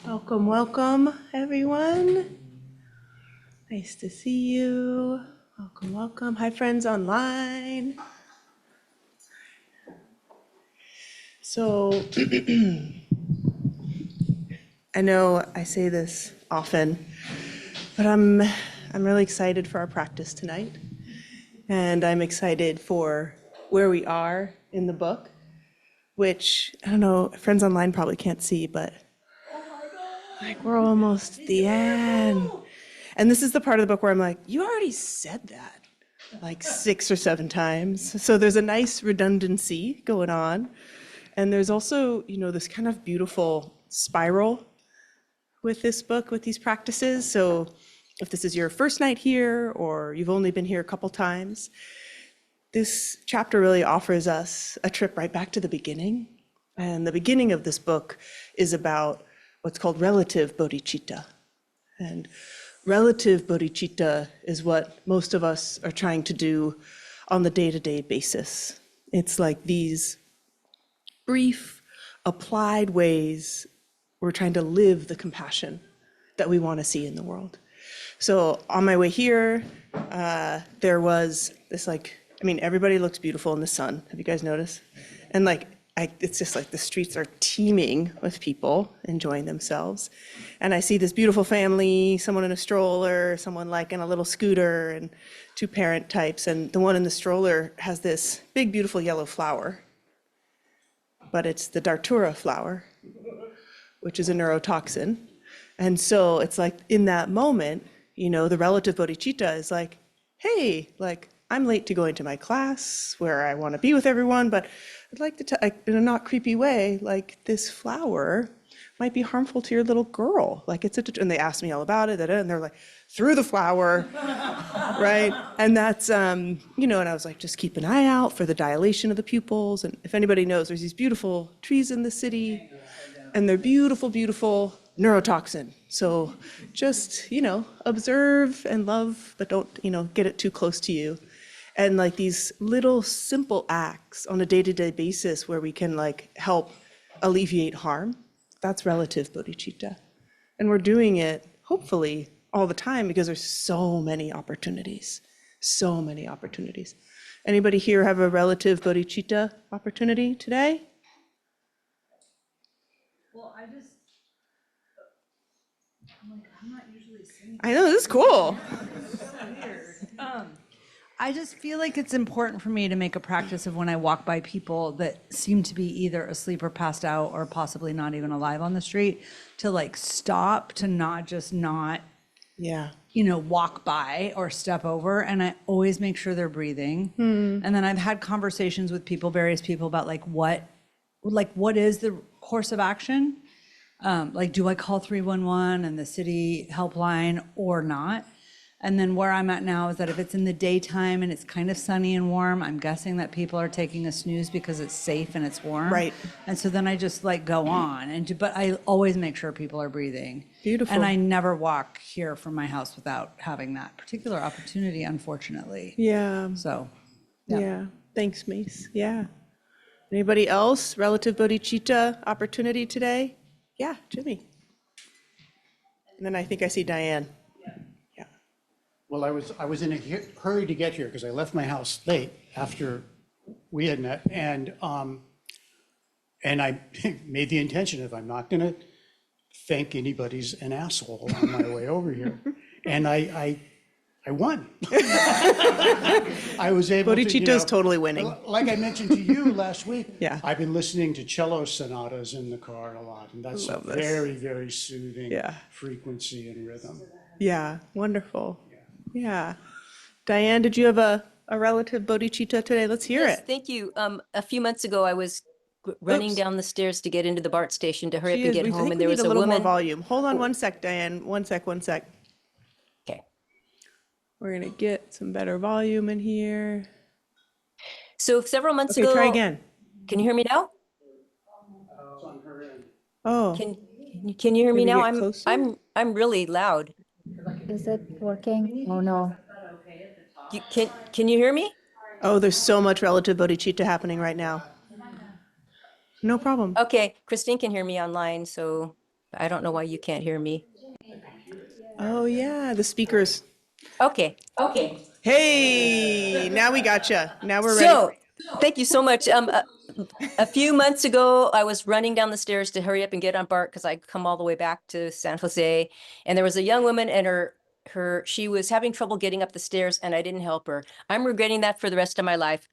Welcome, welcome, everyone. Nice to see you. Welcome, welcome. Hi, friends online. So, I know I say this often, but I'm really excited for our practice tonight. And I'm excited for where we are in the book, which, I don't know, friends online probably can't see, but like we're almost at the end. And this is the part of the book where I'm like, you already said that like 6 or 7 times. So there's a nice redundancy going on. And there's also, this kind of beautiful spiral with this book, with these practices. So if this is your first night here, or you've only been here a couple times, this chapter really offers us a trip right back to the beginning. And the beginning of this book is about what's called relative bodhicitta. And relative bodhicitta is what most of us are trying to do on the day-to-day basis. It's like these brief, applied ways we're trying to live the compassion that we want to see in the world. So on my way here, there was this everybody looks beautiful in the sun. Have you guys noticed? And it's just like the streets are teeming with people enjoying themselves. And I see this beautiful family, someone in a stroller, someone like in a little scooter, and 2 parent types. And the one in the stroller has this big, beautiful yellow flower. But it's the Datura flower, which is a neurotoxin. And so it's like in that moment, the relative bodhicitta is like, hey, I'm late to going to my class where I want to be with everyone, but I'd like to, in a not creepy way, this flower might be harmful to your little girl. And they asked me all about it, and they're like, through the flower, right? And that's, and I was like, just keep an eye out for the dilation of the pupils. And if anybody knows, there's these beautiful trees in the city, and they're beautiful, beautiful neurotoxin. So just, observe and love, but don't, get it too close to you. And these little simple acts on a day-to-day basis where we can help alleviate harm, that's relative bodhicitta. And we're doing it, hopefully, all the time because there's so many opportunities, so many opportunities. Anybody here have a relative bodhicitta opportunity today? Well, I'm not usually singing. I know, this is cool. I just feel like it's important for me to make a practice of when I walk by people that seem to be either asleep or passed out or possibly not even alive on the street to stop, to not walk by or step over. And I always make sure they're breathing. And then I've had conversations with various people about what is the course of action? Do I call 311 and the city helpline or not? And then where I'm at now is that if it's in the daytime and it's kind of sunny and warm, I'm guessing that people are taking a snooze because it's safe and it's warm. Right. And so then I just go on. But I always make sure people are breathing. Beautiful. And I never walk here from my house without having that particular opportunity, unfortunately. Yeah. So, Yeah. Thanks, Mace. Yeah. Anybody else? Relative bodhicitta opportunity today? Yeah, Jimmy. And then I think I see Diane. Yeah. Well, I was in a hurry to get here because I left my house late after we had met, and I made the intention of I'm not going to think anybody's an asshole on my way over here, and I won. I was able to. Bodhicitta's totally winning. Like I mentioned to you last week, Yeah. I've been listening to cello sonatas in the car a lot, and that's a very, very soothing frequency and rhythm. Yeah, wonderful. Yeah. Diane, did you have a relative bodhicitta today? Let's hear Yes, it. thank you. A few months ago, I was running down the stairs to get into the BART station to hurry up and get home, and there was a little more woman. volume. Hold on one sec, Diane. One sec. Okay. We're going to get some better volume in here. So several months Okay, ago. try again. Can you hear me now? Oh. Can you hear me Maybe now? get closer? I'm really loud. Is it working? Oh, no. Can you hear me? Oh, there's so much relative bodhicitta happening right now. No problem. Okay, Christine can hear me online, so I don't know why you can't hear me. Oh, yeah, the speakers. Okay. Hey, now we gotcha. Now we're ready. So, thank you so much. A few months ago, I was running down the stairs to hurry up and get on BART because I come all the way back to San Jose, and there was a young woman, and she was having trouble getting up the stairs, and I didn't help her. I'm regretting that for the rest of my life.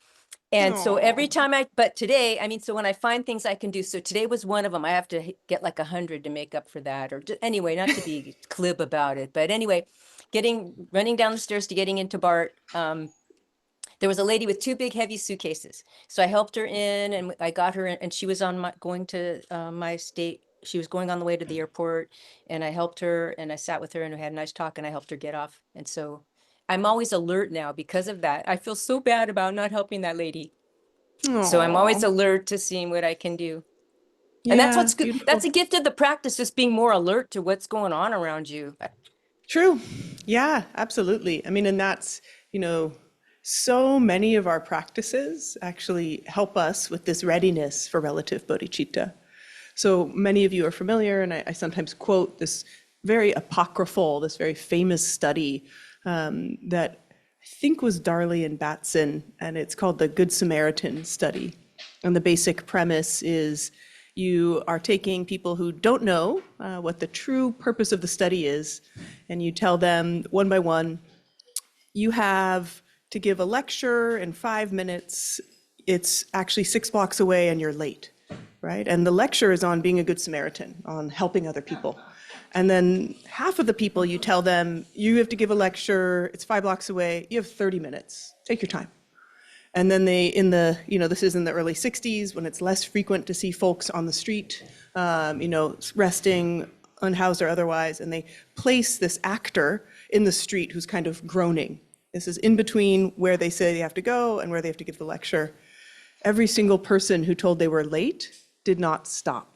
And so every time but today, I mean, so when I find things I can do, so today was one of them. I have to get like 100 to make up for that, or anyway, not to be glib about it, but anyway, running down the stairs to getting into BART. There was a lady with two big heavy suitcases. So I helped her in, and I got her in, and she was going to my state. She was going on the way to the airport, and I helped her, and I sat with her, and we had a nice talk, and I helped her get off. And so I'm always alert now because of that. I feel so bad about not helping that lady. So I'm always alert to seeing what I can do. And that's what's good. Beautiful. That's a gift of the practice, just being more alert to what's going on around you. True. Yeah, absolutely. I mean, and that's, so many of our practices actually help us with this readiness for relative bodhicitta. So many of you are familiar, and I sometimes quote this very apocryphal, this very famous study that I think was Darley and Batson, and it's called the Good Samaritan study. And the basic premise is you are taking people who don't know what the true purpose of the study is, and you tell them one by one, you have to give a lecture in 5 minutes. It's actually 6 blocks away and you're late, right? And the lecture is on being a good Samaritan, on helping other people. And then half of the people, you tell them, you have to give a lecture, it's 5 blocks away, you have 30 minutes, take your time. And then this is in the early 60s when it's less frequent to see folks on the street, resting, unhoused or otherwise, and they place this actor in the street who's kind of groaning. This is in between where they say they have to go and where they have to give the lecture. Every single person who told they were late did not stop.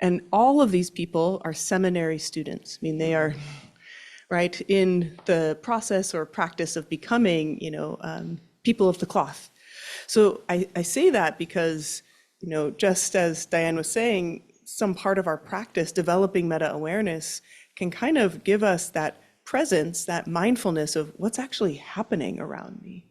And all of these people are seminary students. I mean, they are, right, in the process or practice of becoming, people of the cloth. So I say that because, just as Diane was saying, some part of our practice, developing meta-awareness, can kind of give us that presence, that mindfulness of what's actually happening around me,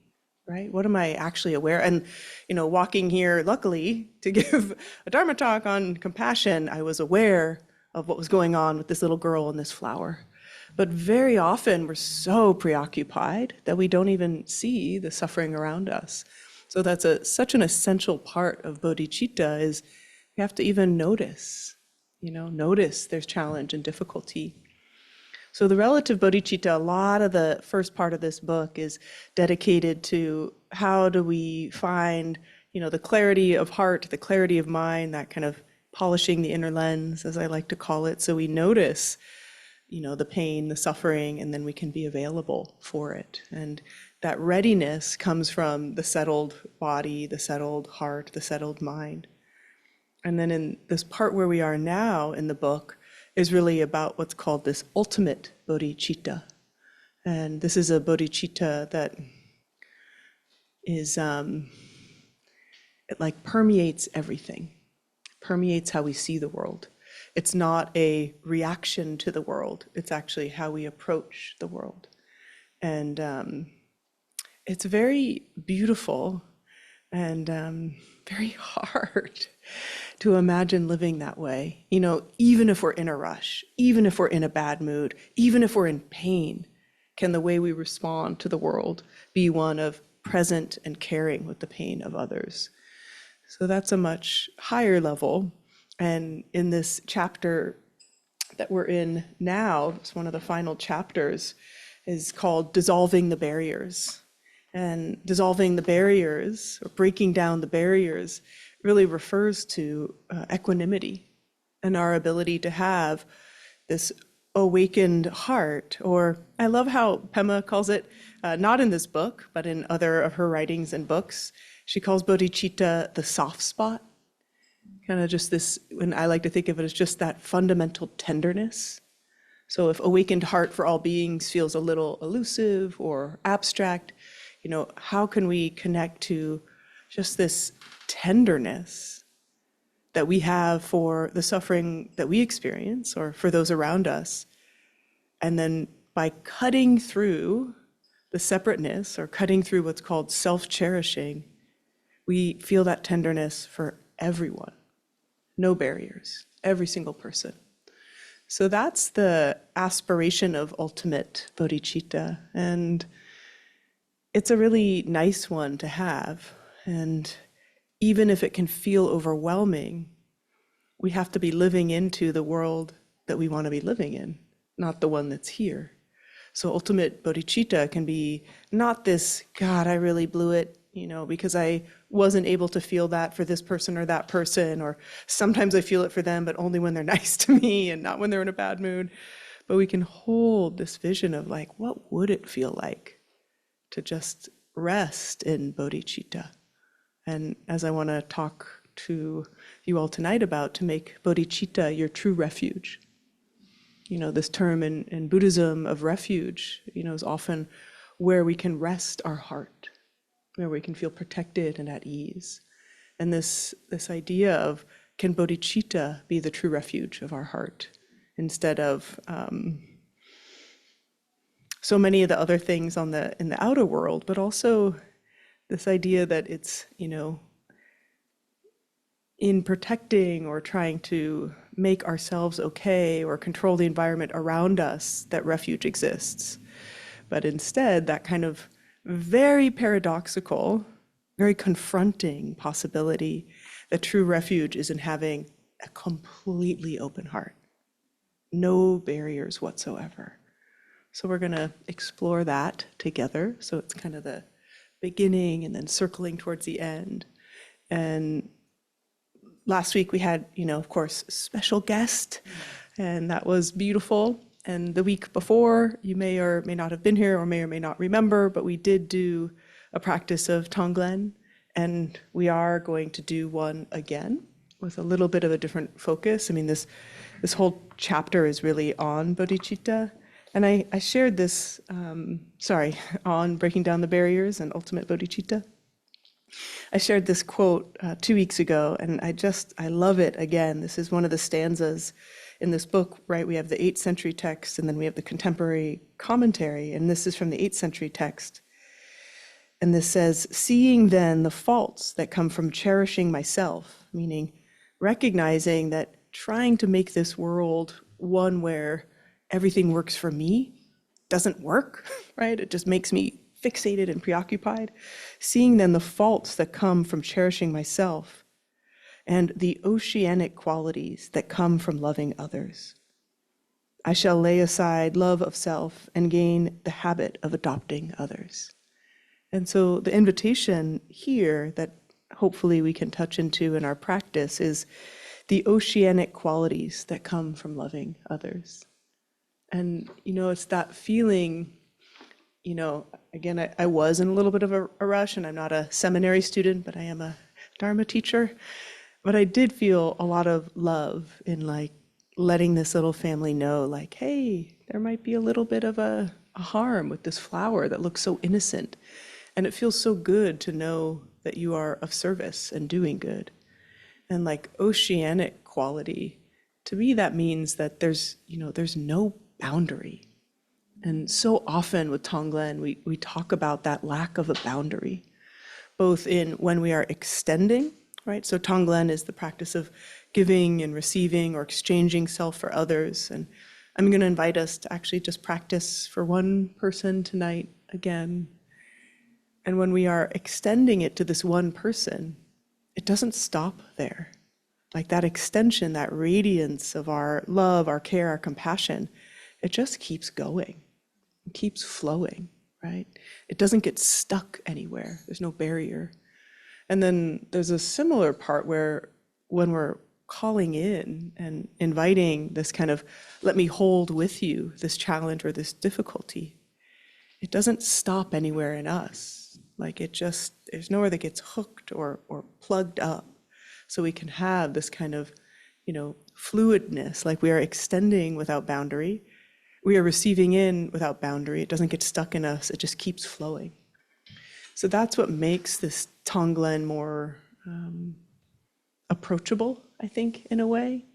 right? What am I actually aware? And, walking here, luckily, to give a Dharma talk on compassion, I was aware of what was going on with this little girl and this flower. But very often we're so preoccupied that we don't even see the suffering around us. So that's such an essential part of bodhicitta is we have to even notice, notice there's challenge and difficulty. So the relative bodhicitta, a lot of the first part of this book is dedicated to how do we find, the clarity of heart, the clarity of mind, that kind of polishing the inner lens, as I like to call it. So we notice, the pain, the suffering, and then we can be available for it. And that readiness comes from the settled body, the settled heart, the settled mind. And then in this part where we are now in the book is really about what's called this ultimate bodhicitta. And this is a bodhicitta that is, it like permeates everything, permeates how we see the world. It's not a reaction to the world, it's actually how we approach the world. And it's very beautiful and very hard to imagine living that way. Even if we're in a rush, even if we're in a bad mood, even if we're in pain, can the way we respond to the world be one of present and caring with the pain of others? So that's a much higher level. And in this chapter that we're in now, it's one of the final chapters, is called Dissolving the Barriers. And dissolving the barriers, or breaking down the barriers, really refers to equanimity and our ability to have this awakened heart, or I love how Pema calls it, not in this book, but in other of her writings and books, she calls bodhicitta the soft spot. Kind of just this, and I like to think of it as just that fundamental tenderness. So if awakened heart for all beings feels a little elusive or abstract, how can we connect to just this tenderness that we have for the suffering that we experience or for those around us. And then by cutting through the separateness or cutting through what's called self-cherishing, we feel that tenderness for everyone. No barriers, every single person. So that's the aspiration of ultimate bodhicitta. And it's a really nice one to have. And even if it can feel overwhelming, we have to be living into the world that we want to be living in, not the one that's here. So ultimate bodhicitta can be not this, God, I really blew it, because I wasn't able to feel that for this person or that person, or sometimes I feel it for them, but only when they're nice to me and not when they're in a bad mood. But we can hold this vision of like, what would it feel like to just rest in bodhicitta? And as I want to talk to you all tonight about, to make bodhicitta your true refuge. This term in Buddhism of refuge, is often where we can rest our heart, where we can feel protected and at ease. And this idea of, can bodhicitta be the true refuge of our heart instead of so many of the other things in the outer world, but also this idea that it's, in protecting or trying to make ourselves okay or control the environment around us, that refuge exists. But instead, that kind of very paradoxical, very confronting possibility that true refuge is in having a completely open heart, no barriers whatsoever. So we're going to explore that together. So it's kind of the beginning and then circling towards the end. And last week we had, of course, a special guest, and that was beautiful. And the week before, you may or may not have been here or may not remember, but we did do a practice of Tonglen, and we are going to do one again with a little bit of a different focus. I mean, this whole chapter is really on bodhicitta. And I shared this, on breaking down the barriers and ultimate bodhicitta. I shared this quote 2 weeks ago, and I love it again. This is one of the stanzas in this book, right? We have the 8th century text, and then we have the contemporary commentary, and this is from the 8th century text. And this says, "Seeing then the faults that come from cherishing myself," meaning recognizing that trying to make this world one where everything works for me doesn't work, right? It just makes me fixated and preoccupied. Seeing then the faults that come from cherishing myself and the oceanic qualities that come from loving others, I shall lay aside love of self and gain the habit of adopting others. And so the invitation here that hopefully we can touch into in our practice is the oceanic qualities that come from loving others. And, it's that feeling, again, I was in a little bit of a rush, and I'm not a seminary student, but I am a Dharma teacher. But I did feel a lot of love in letting this little family know, hey, there might be a little bit of a harm with this flower that looks so innocent. And it feels so good to know that you are of service and doing good. And oceanic quality, to me, that means that there's no boundary. And so often with Tonglen, we talk about that lack of a boundary, both in when we are extending, right? So Tonglen is the practice of giving and receiving or exchanging self for others. And I'm going to invite us to actually just practice for one person tonight again. And when we are extending it to this one person, it doesn't stop there. That extension, that radiance of our love, our care, our compassion, it just keeps going. It keeps flowing, right? It doesn't get stuck anywhere. There's no barrier. And then there's a similar part where when we're calling in and inviting this kind of, let me hold with you this challenge or this difficulty, it doesn't stop anywhere in us. There's nowhere that gets hooked or plugged up. So we can have this kind of, fluidness, we are extending without boundary. We are receiving in without boundary. It doesn't get stuck in us. It just keeps flowing. So that's what makes this Tonglen more approachable I think, in a way.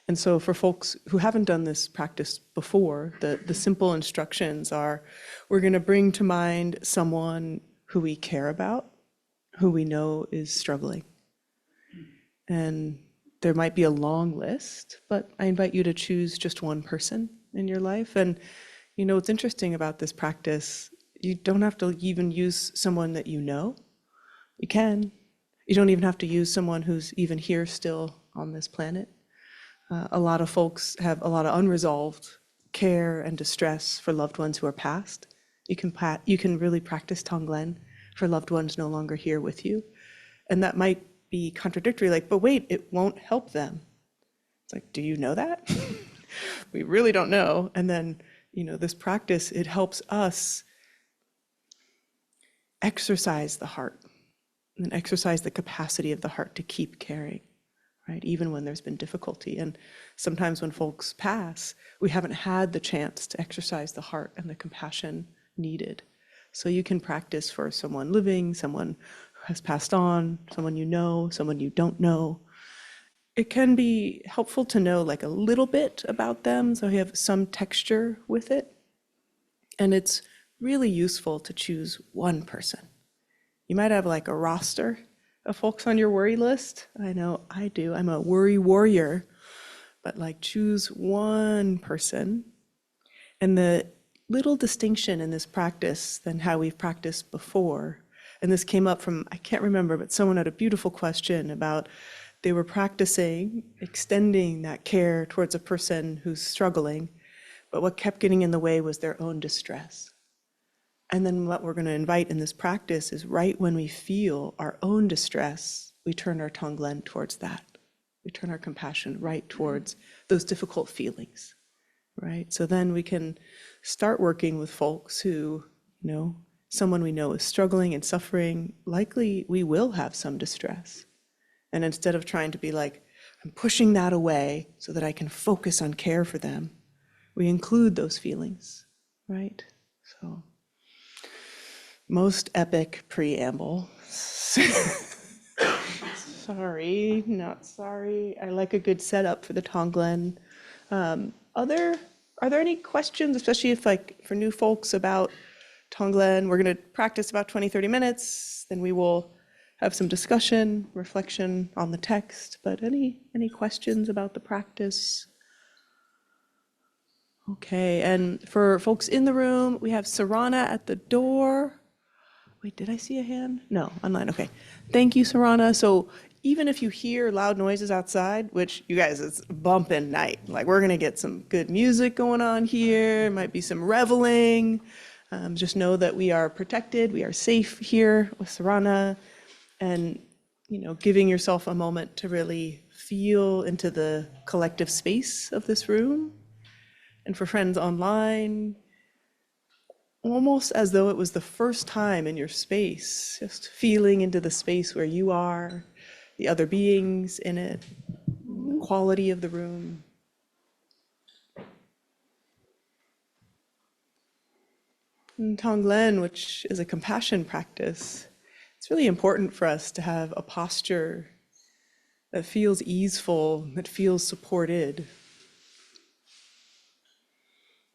And so for folks who haven't done this practice before, the simple instructions are, we're going to bring to mind someone who we care about, who we know is struggling. And there might be a long list, but I invite you to choose just one person in your life. And you know, what's interesting about this practice, you don't have to even use someone that you know. You can. You don't even have to use someone who's even here still on this planet. A lot of folks have a lot of unresolved care and distress for loved ones who are passed. You can really practice Tonglen for loved ones no longer here with you. And that might be contradictory, like, but wait, it won't help them. It's like, do you know that? We really don't know. And then, you know, this practice, it helps us exercise the heart and exercise the capacity of the heart to keep caring, right? Even when there's been difficulty. And sometimes when folks pass, we haven't had the chance to exercise the heart and the compassion needed. So you can practice for someone living, someone who has passed on, someone you know, someone you don't know. It can be helpful to know like a little bit about them, so you have some texture with it. And it's really useful to choose one person. You might have like a roster of folks on your worry list. I know I do. I'm a worry warrior. But like choose one person. And the little distinction in this practice than how we've practiced before, and this came up from, I can't remember, but someone had a beautiful question about they were practicing extending that care towards a person who's struggling, but what kept getting in the way was their own distress. And then what we're going to invite in this practice is right when we feel our own distress, we turn our Tonglen towards that. We turn our compassion right towards those difficult feelings, right? So then we can start working with folks who, you know, someone we know is struggling and suffering, likely we will have some distress. And instead of trying to be like, I'm pushing that away so that I can focus on care for them, we include those feelings, right? So, most epic preamble. Sorry, not sorry. I like a good setup for the Tonglen. Are there any questions, especially if like for new folks about Tonglen? We're going to practice about 20, 30 minutes, then we will have some discussion, reflection on the text, but any questions about the practice? Okay, and for folks in the room, we have Sarana at the door. Wait, did I see a hand? No, online, okay. Thank you, Sarana. So even if you hear loud noises outside, which you guys, it's bumping night. Like we're gonna get some good music going on here, might be some reveling. Just know that we are protected, we are safe here with Sarana. And, you know, giving yourself a moment to really feel into the collective space of this room. And for friends online, almost as though it was the first time in your space, just feeling into the space where you are, the other beings in it, the quality of the room. And Tonglen, which is a compassion practice, it's really important for us to have a posture that feels easeful, that feels supported.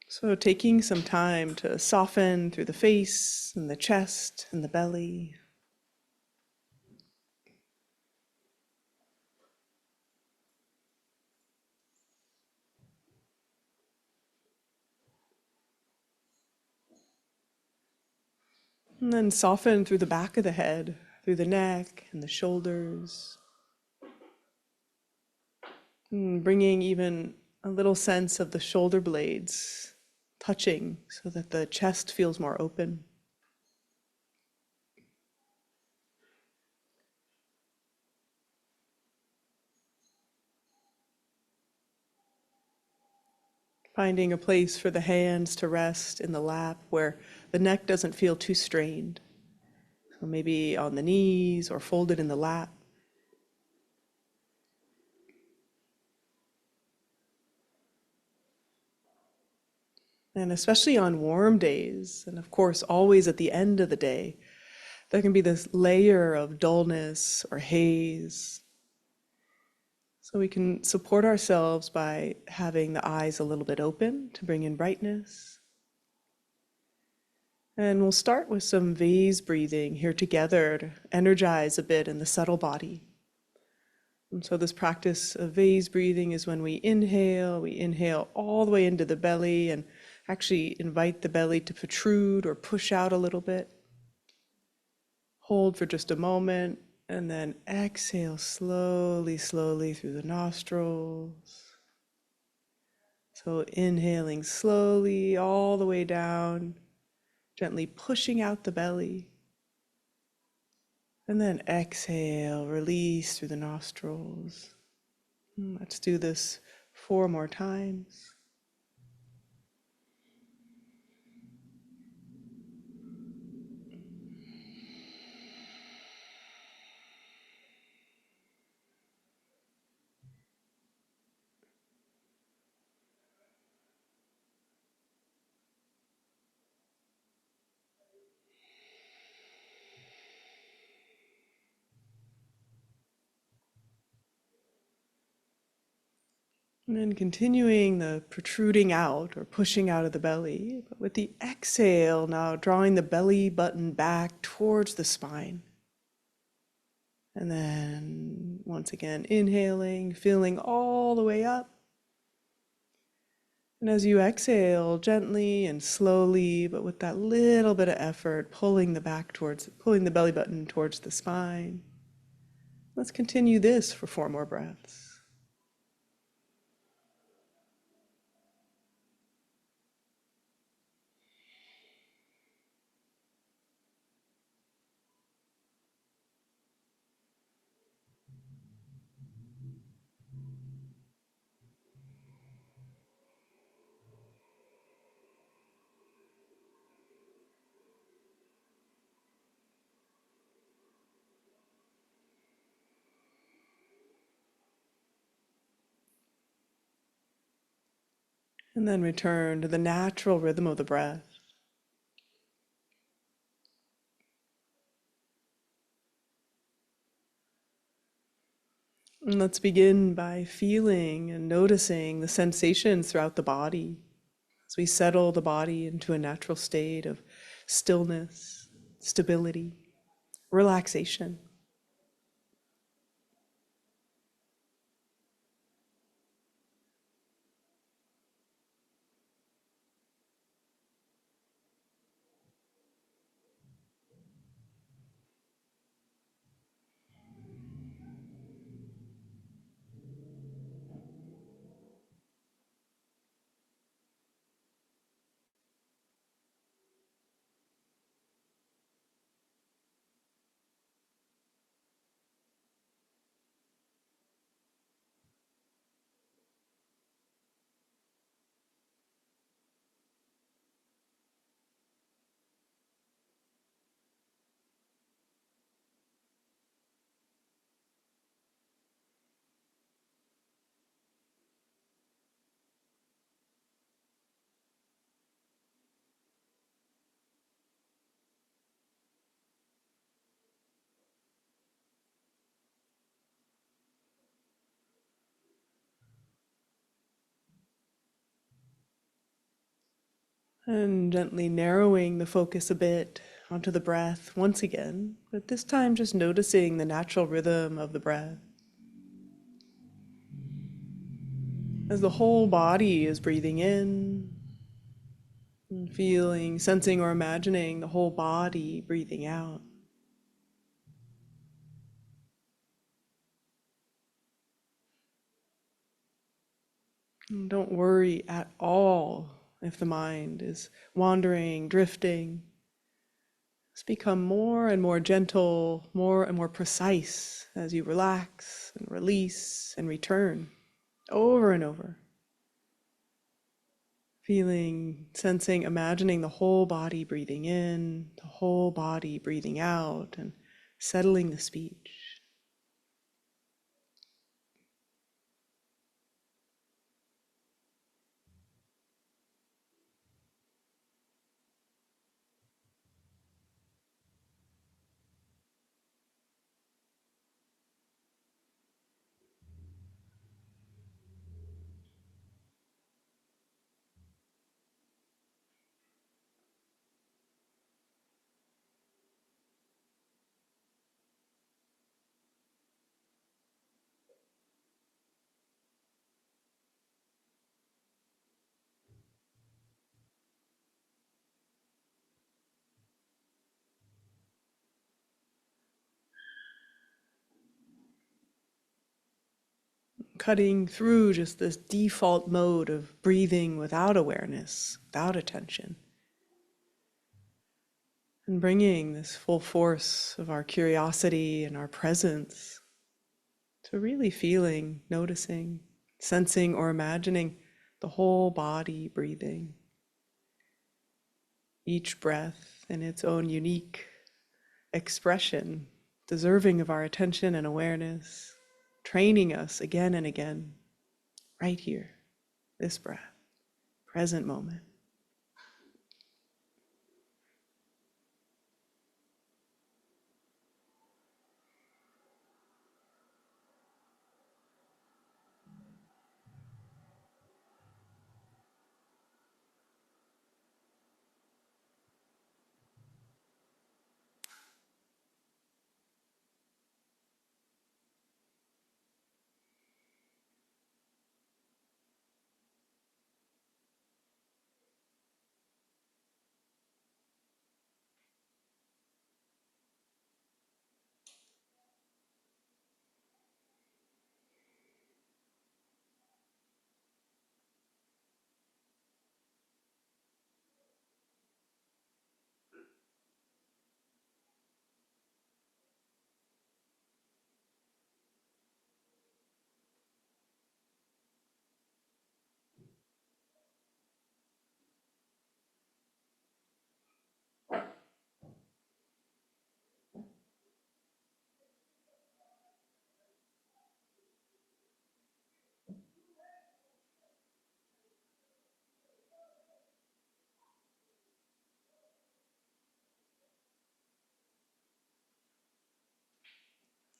So taking some time to soften through the face and the chest and the belly. And then soften through the back of the head, through the neck and the shoulders. And bringing even a little sense of the shoulder blades touching so that the chest feels more open. Finding a place for the hands to rest in the lap where the neck doesn't feel too strained. So maybe on the knees or folded in the lap. And especially on warm days, and of course always at the end of the day, there can be this layer of dullness or haze. So we can support ourselves by having the eyes a little bit open to bring in brightness. And we'll start with some vase breathing here together to energize a bit in the subtle body. And so this practice of vase breathing is when we inhale all the way into the belly and actually invite the belly to protrude or push out a little bit. Hold for just a moment and then exhale slowly, slowly through the nostrils. So inhaling slowly all the way down, gently pushing out the belly. And then exhale, release through the nostrils. Let's do this 4 more times. And then continuing the protruding out or pushing out of the belly, but with the exhale now drawing the belly button back towards the spine. And then once again inhaling, filling all the way up. And as you exhale, gently and slowly, but with that little bit of effort, pulling the belly button towards the spine. Let's continue this for 4 more breaths. And then return to the natural rhythm of the breath. And let's begin by feeling and noticing the sensations throughout the body as we settle the body into a natural state of stillness, stability, relaxation. And gently narrowing the focus a bit onto the breath once again, but this time just noticing the natural rhythm of the breath. As the whole body is breathing in, and feeling, sensing, or imagining the whole body breathing out. And don't worry at all if the mind is wandering, drifting. Just become more and more gentle, more and more precise as you relax and release and return over and over. Feeling, sensing, imagining the whole body breathing in, the whole body breathing out, and settling the speech. cutting through just this default mode of breathing without awareness, without attention, and bringing this full force of our curiosity and our presence to really feeling, noticing, sensing, or imagining the whole body breathing. Each breath in its own unique expression, deserving of our attention and awareness, training us again and again, right here, this breath, present moment.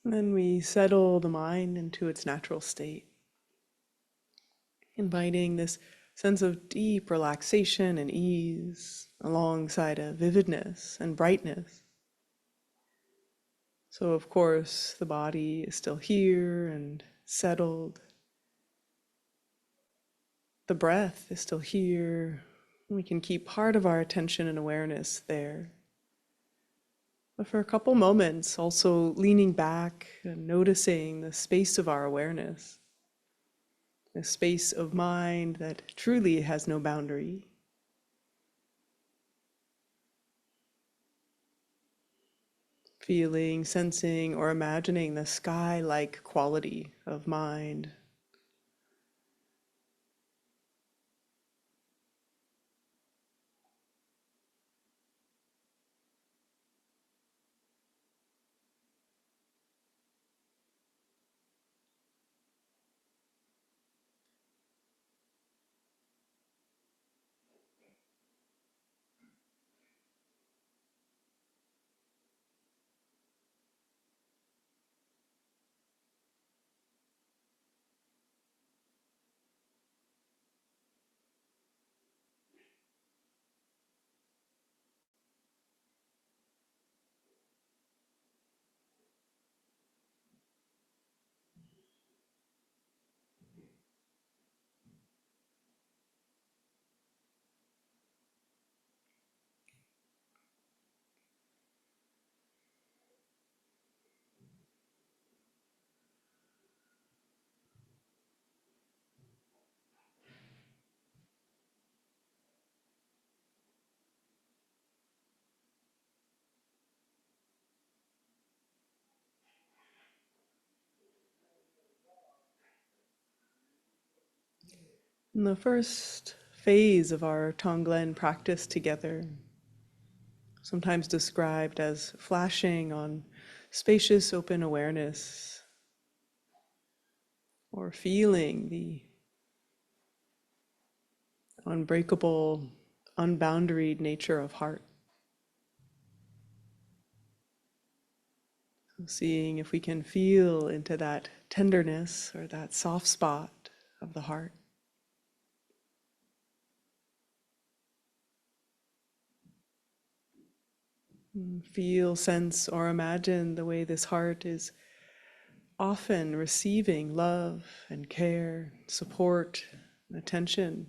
And then we settle the mind into its natural state, inviting this sense of deep relaxation and ease alongside a vividness and brightness. So of course, the body is still here and settled. The breath is still here. We can keep part of our attention and awareness there. But for a couple moments, also leaning back and noticing the space of our awareness, a space of mind that truly has no boundary. Feeling, sensing, or imagining the sky-like quality of mind. In the first phase of our Tonglen practice together, sometimes described as flashing on spacious open awareness, or feeling the unbreakable, unboundaried nature of heart. So seeing if we can feel into that tenderness or that soft spot of the heart. Feel, sense, or imagine the way this heart is often receiving love and care, support, and attention.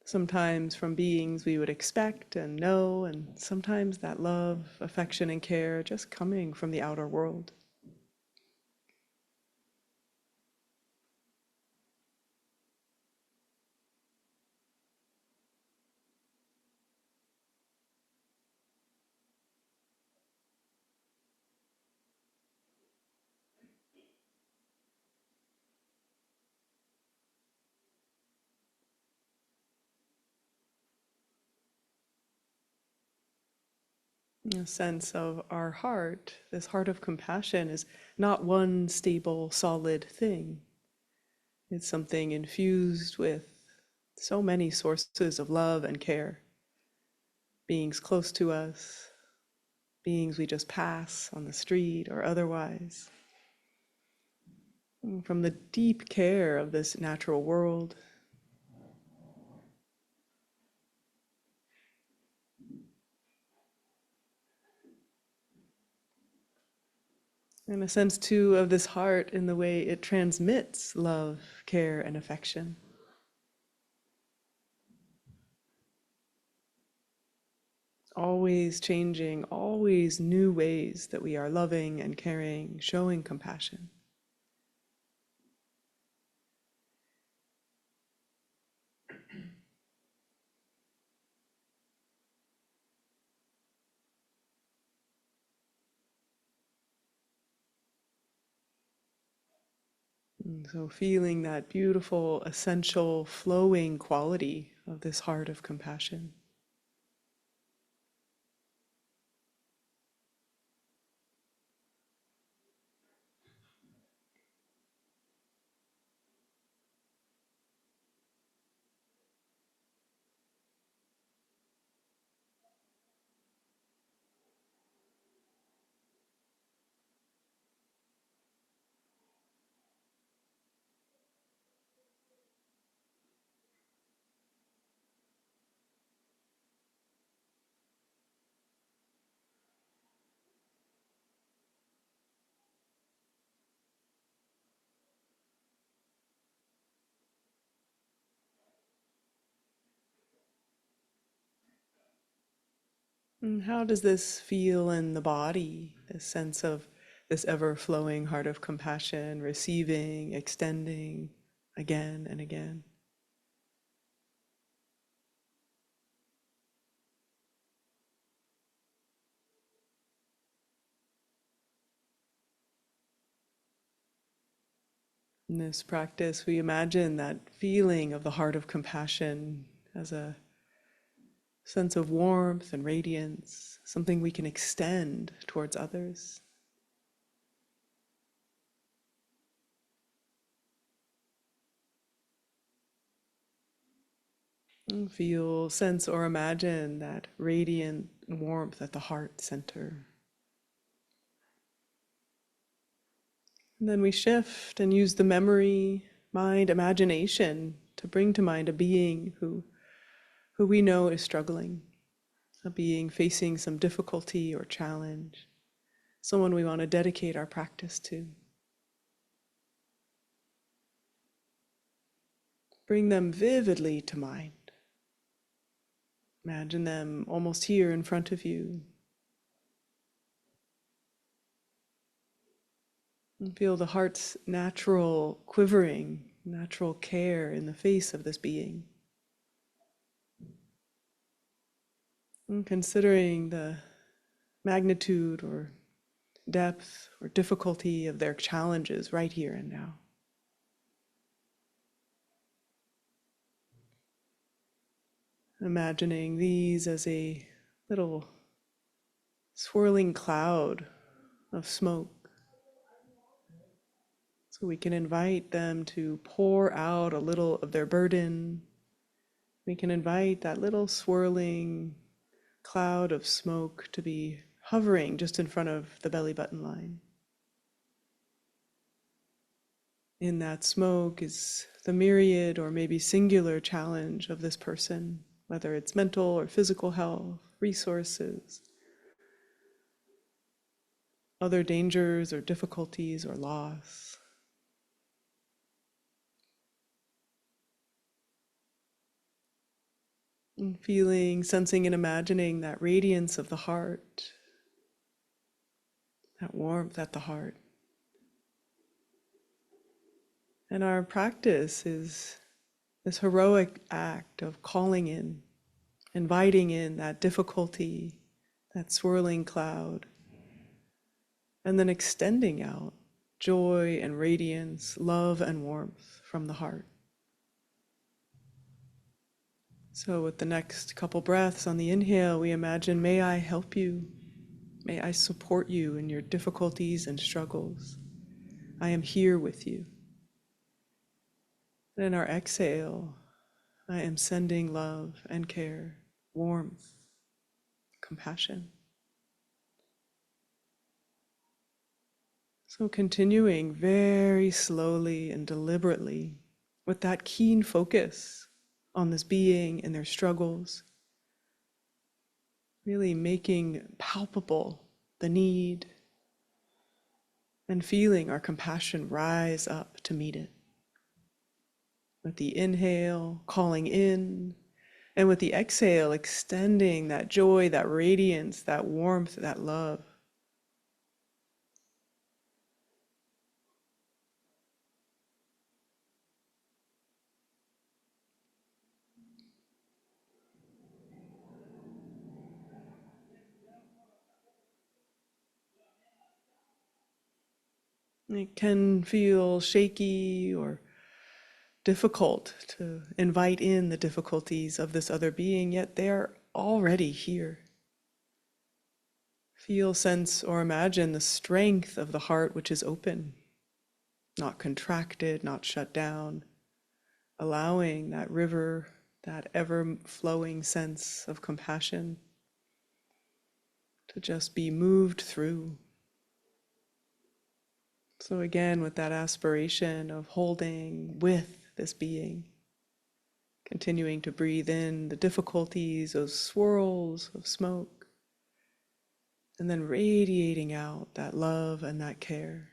Sometimes from beings we would expect and know, and sometimes that love, affection, and care just coming from the outer world. A sense of our heart, this heart of compassion, is not one stable, solid thing. It's something infused with so many sources of love and care. Beings close to us, beings we just pass on the street or otherwise. From the deep care of this natural world, and a sense too of this heart in the way it transmits love, care, and affection. Always changing, always new ways that we are loving and caring, showing compassion. And so feeling that beautiful, essential, flowing quality of this heart of compassion. And how does this feel in the body, this sense of this ever-flowing heart of compassion, receiving, extending again and again? In this practice, we imagine that feeling of the heart of compassion as a sense of warmth and radiance, something we can extend towards others. And feel, sense, or imagine that radiant warmth at the heart center. And then we shift and use the memory, mind, imagination to bring to mind a being who we know is struggling, a being facing some difficulty or challenge, someone we want to dedicate our practice to. Bring them vividly to mind. Imagine them almost here in front of you. And feel the heart's natural quivering, natural care in the face of this being. And considering the magnitude or depth or difficulty of their challenges right here and now. Imagining these as a little swirling cloud of smoke. So we can invite them to pour out a little of their burden. We can invite that little swirling cloud of smoke to be hovering just in front of the belly button line. In that smoke is the myriad or maybe singular challenge of this person, whether it's mental or physical health, resources, other dangers or difficulties or loss. And feeling, sensing, and imagining that radiance of the heart, that warmth at the heart. And our practice is this heroic act of calling in, inviting in that difficulty, that swirling cloud, and then extending out joy and radiance, love and warmth from the heart. So with the next couple breaths on the inhale, we imagine, may I help you May I support you in your difficulties and struggles. I am here with you. And in our exhale, I am sending love and care, warmth, compassion. So continuing very slowly and deliberately with that keen focus on this being and their struggles, really making palpable the need and feeling our compassion rise up to meet it. With the inhale, calling in, and with the exhale, extending that joy, that radiance, that warmth, that love. It can feel shaky or difficult to invite in the difficulties of this other being, yet they're already here. Feel, sense, or imagine the strength of the heart which is open, not contracted, not shut down, allowing that river, that ever-flowing sense of compassion to just be moved through. So again, with that aspiration of holding with this being, continuing to breathe in the difficulties, those swirls of smoke, and then radiating out that love and that care.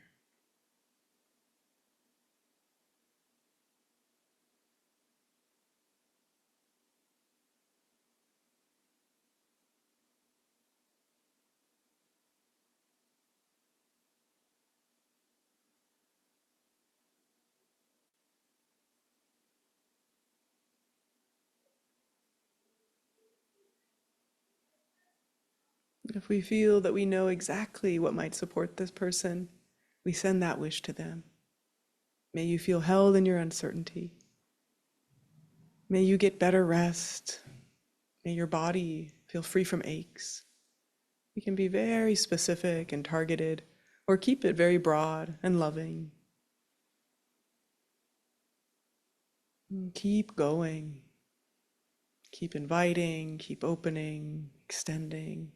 If we feel that we know exactly what might support this person, we send that wish to them. May you feel held in your uncertainty. May you get better rest. May your body feel free from aches. We can be very specific and targeted, or keep it very broad and loving. And keep going. Keep inviting, keep opening, extending.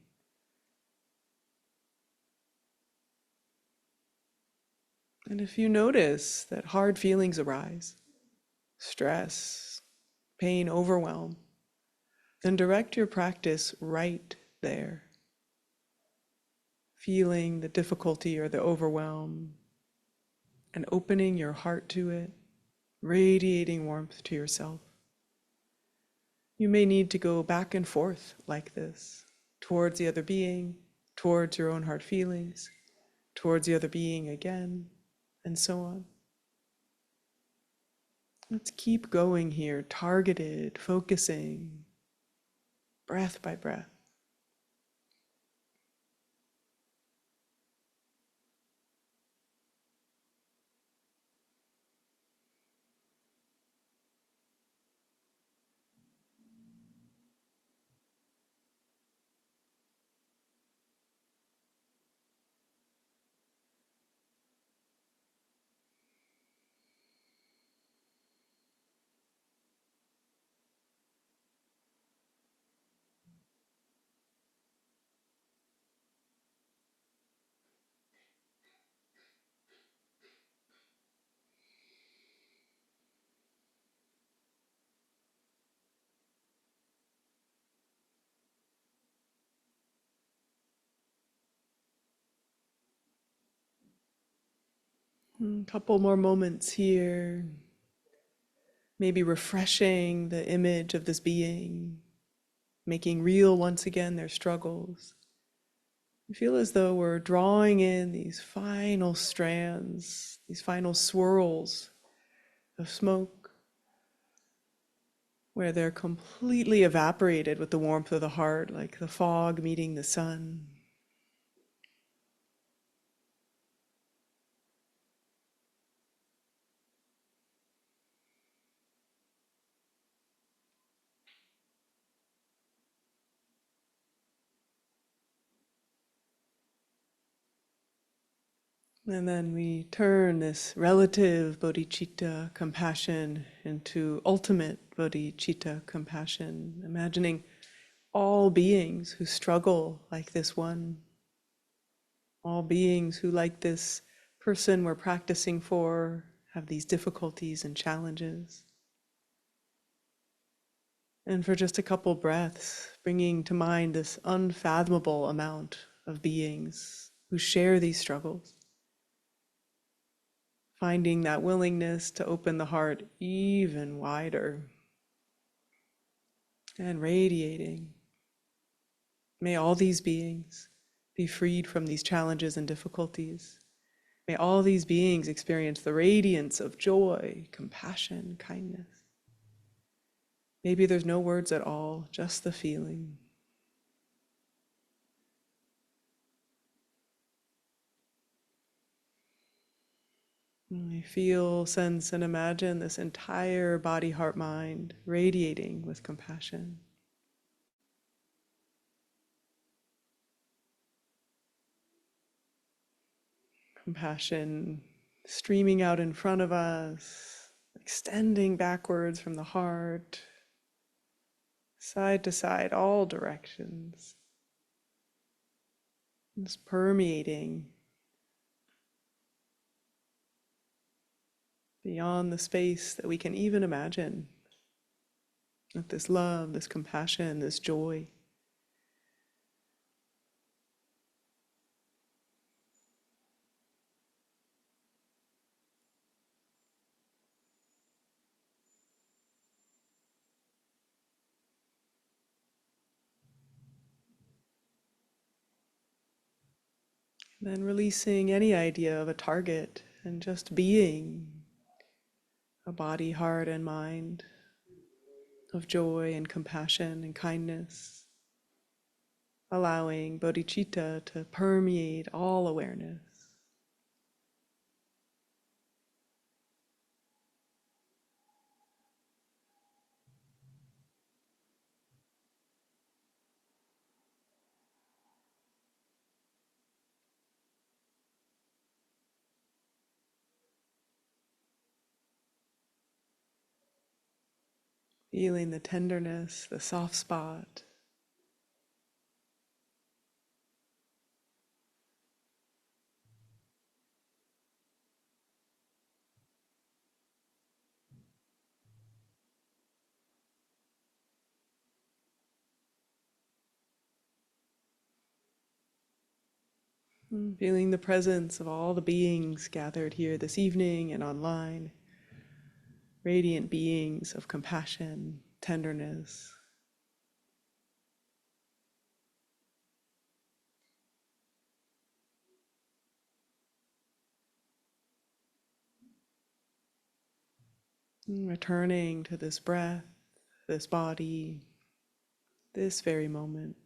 And if you notice that hard feelings arise, stress, pain, overwhelm, then direct your practice right there. Feeling the difficulty or the overwhelm and opening your heart to it, radiating warmth to yourself. You may need to go back and forth like this, towards the other being, towards your own hard feelings, towards the other being again, and so on. Let's keep going here, targeted, focusing, breath by breath. A couple more moments here, maybe refreshing the image of this being, making real once again their struggles. I feel as though we're drawing in these final strands, these final swirls of smoke, where they're completely evaporated with the warmth of the heart, like the fog meeting the sun. And then we turn this relative bodhicitta compassion into ultimate bodhicitta compassion, imagining all beings who struggle like this one, all beings who, like this person we're practicing for, have these difficulties and challenges. And for just a couple breaths, bringing to mind this unfathomable amount of beings who share these struggles. Finding that willingness to open the heart even wider and radiating. May all these beings be freed from these challenges and difficulties. May all these beings experience the radiance of joy, compassion, kindness. Maybe there's no words at all, just the feeling. I feel, sense, and imagine this entire body, heart, mind radiating with compassion. Compassion streaming out in front of us, extending backwards from the heart, side to side, all directions. Just permeating beyond the space that we can even imagine. With this love, this compassion, this joy. Then releasing any idea of a target and just being a body, heart, and mind of joy and compassion and kindness, allowing bodhicitta to permeate all awareness. Feeling the tenderness, the soft spot. Feeling the presence of all the beings gathered here this evening and online. Radiant beings of compassion, tenderness. Returning to this breath, this body, this very moment.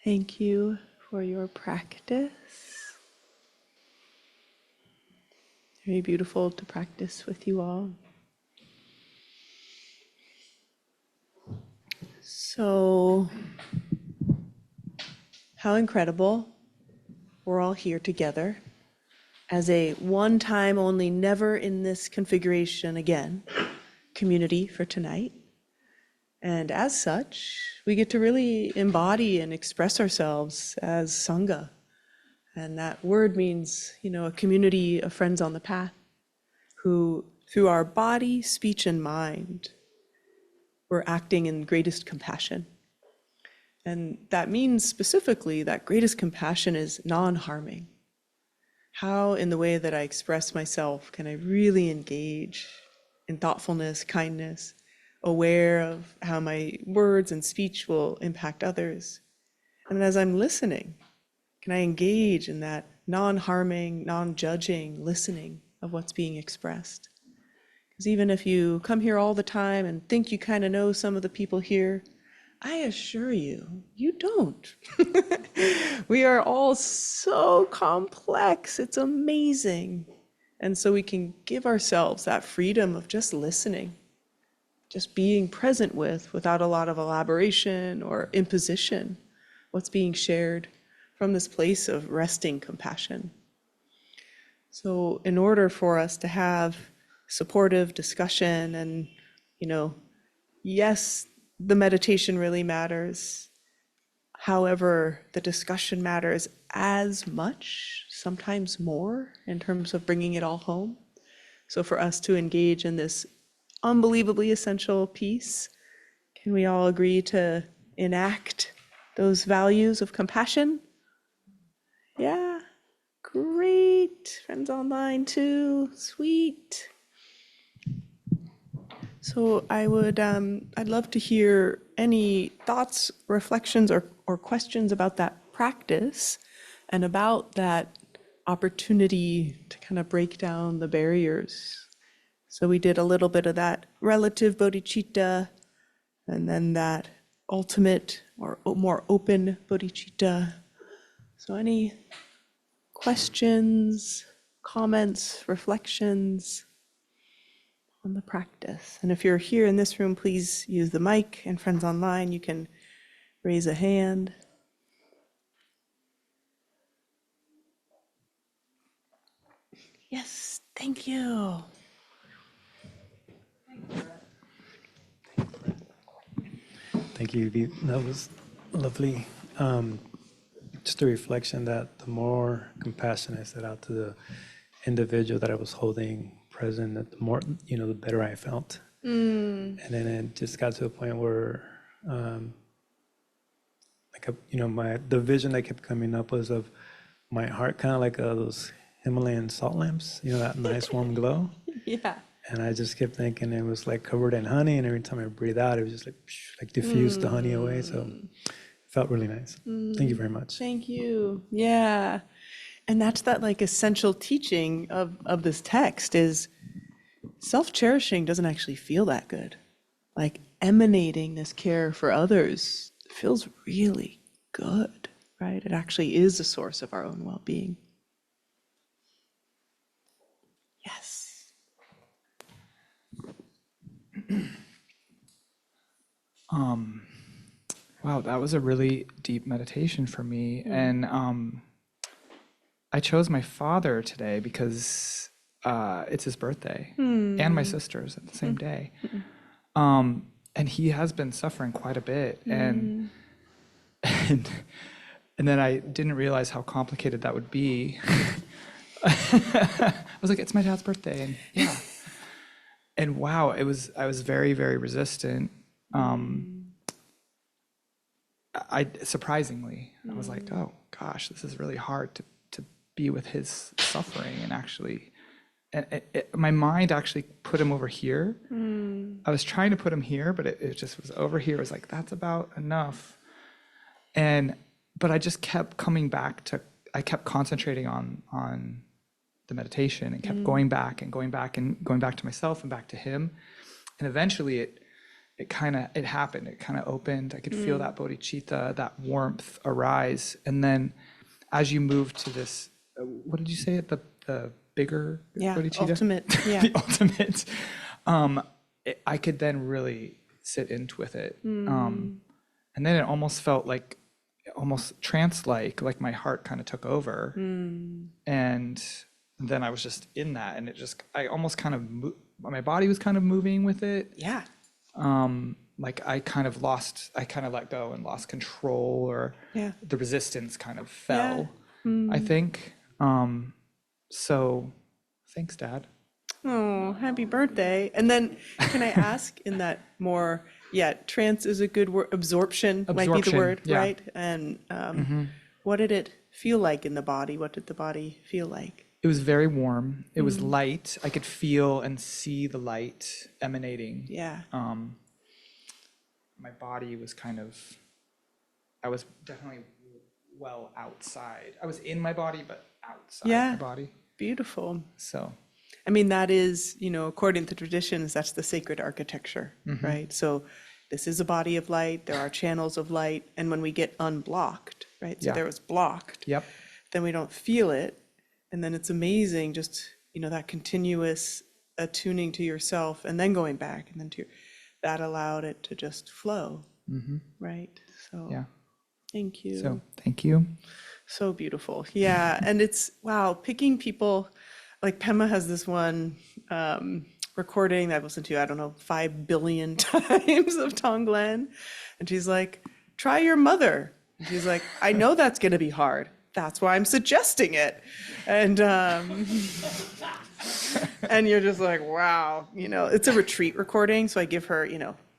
Thank you for your practice. Very beautiful to practice with you all. So, how incredible we're all here together as a one time only, never in this configuration again community for tonight. And as such, we get to really embody and express ourselves as Sangha. And that word means, a community of friends on the path who, through our body, speech, and mind, we're acting in greatest compassion. And that means specifically that greatest compassion is non-harming. How, in the way that I express myself, can I really engage in thoughtfulness, kindness, aware of how my words and speech will impact others. And as I'm listening, can I engage in that non-harming, non-judging listening of what's being expressed? Because even if you come here all the time and think you kind of know some of the people here, I assure you, you don't. We are all so complex. It's amazing. And so we can give ourselves that freedom of just listening, just being present with, without a lot of elaboration or imposition, what's being shared from this place of resting compassion. So in order for us to have supportive discussion and, yes, the meditation really matters. However, the discussion matters as much, sometimes more, in terms of bringing it all home. So for us to engage in this unbelievably essential piece, can we all agree to enact those values of compassion? Yeah, great. Friends online too, sweet. So I'd love to hear any thoughts, reflections, or questions about that practice and about that opportunity to kind of break down the barriers. So we did a little bit of that relative bodhicitta, and then that ultimate or more open bodhicitta. So any questions, comments, reflections on the practice? And if you're here in this room, please use the mic, and friends online, you can raise a hand. Yes, thank you. Thank you, Evie. That was lovely. Just a reflection that the more compassion I set out to the individual that I was holding present, that the more, the better I felt. And then it just got to a point where, the vision that kept coming up was of my heart, kind of like those Himalayan salt lamps, that nice warm glow. Yeah. And I just kept thinking it was like covered in honey, and every time I breathe out, it was just like diffused the honey away. So it felt really nice. Thank you very much. Thank you. Yeah. And that's that like essential teaching of this text is self-cherishing doesn't actually feel that good. Like emanating this care for others feels really good, right? It actually is a source of our own well-being. Yes. Wow, that was a really deep meditation for me. And I chose my father today because it's his birthday and my sister's at the same day. And he has been suffering quite a bit. And then I didn't realize how complicated that would be. I was like, it's my dad's birthday. And yeah. And wow, I was very, very resistant. Surprisingly, I was like, oh gosh, this is really hard to be with his suffering. And actually, my mind actually put him over here. I was trying to put him here, but it just was over here. I was like, that's about enough. But I just kept coming back I kept concentrating on the meditation and kept going back and going back and going back to myself and back to him. And eventually it happened. It kind of opened. I could feel that bodhicitta, that warmth arise. And then as you move to this, what did you say it? The bigger bodhicitta? Ultimate. Yeah. The ultimate. I could then really sit into with it. And then it almost felt like, almost trance-like my heart kind of took over. And then I was just in that, and I almost kind of, my body was kind of moving with it. Yeah. Like I kind of let go and lost control, or the resistance kind of fell, I think. So thanks, Dad. Oh, happy birthday. And then can I ask in that more, trance is a good word, absorption might be the word, right? And what did it feel like in the body? What did the body feel like? It was very warm. It was light. I could feel and see the light emanating. Yeah. My body was I was definitely well outside. I was in my body, but outside Yeah. my body. Beautiful. So, I mean, that is, according to traditions, that's the sacred architecture, right? So this is a body of light. There are channels of light. And when we get unblocked, right? So Yeah. there was blocked. yep. Then we don't feel it. And then it's amazing just, that continuous attuning to yourself and then going back and then that allowed it to just flow, right? So Yeah. thank you. So, thank you. So beautiful. Yeah. And it's, wow, picking people, like Pema has this one recording that I've listened to, I don't know, 5 billion times of Tonglen. And she's like, try your mother. And she's like, I know that's going to be hard. That's why I'm suggesting it. And and you're just like, wow, it's a retreat recording. So I give her,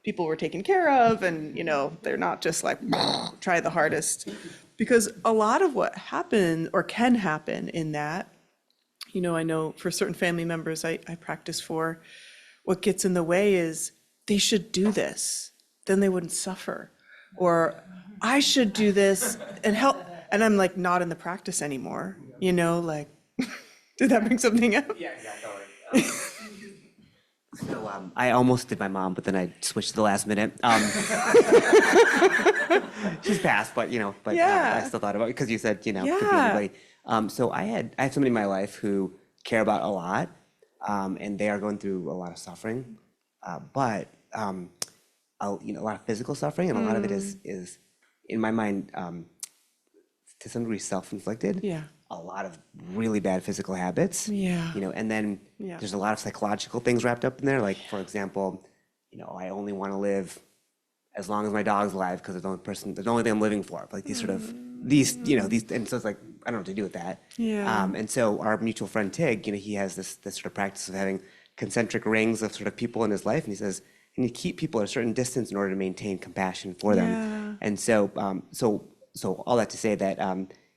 people were taken care of and, they're not just like, try the hardest. Because a lot of what happened or can happen in that, I know for certain family members I practice for, what gets in the way is they should do this, then they wouldn't suffer. Or I should do this and help. And I'm like not in the practice anymore, like, did that bring something up? Yeah, totally. So I almost did my mom, but then I switched to the last minute. She's passed, but Yeah. I still thought about it because you said could be Yeah. anybody. So I have somebody in my life who care about a lot, and they are going through a lot of suffering, but a lot of physical suffering, and a lot of it is in my mind to some degree self-inflicted. Yeah. A lot of really bad physical habits. Yeah. And then Yeah. there's a lot of psychological things wrapped up in there. Like, for example, I only want to live as long as my dog's alive because it's the only thing I'm living for. Like these sort of, these, and so it's like, I don't know what to do with that. Yeah. And so our mutual friend Tig, he has this sort of practice of having concentric rings of sort of people in his life. And he says, and you keep people at a certain distance in order to maintain compassion for them. Yeah. And so, so all that to say that,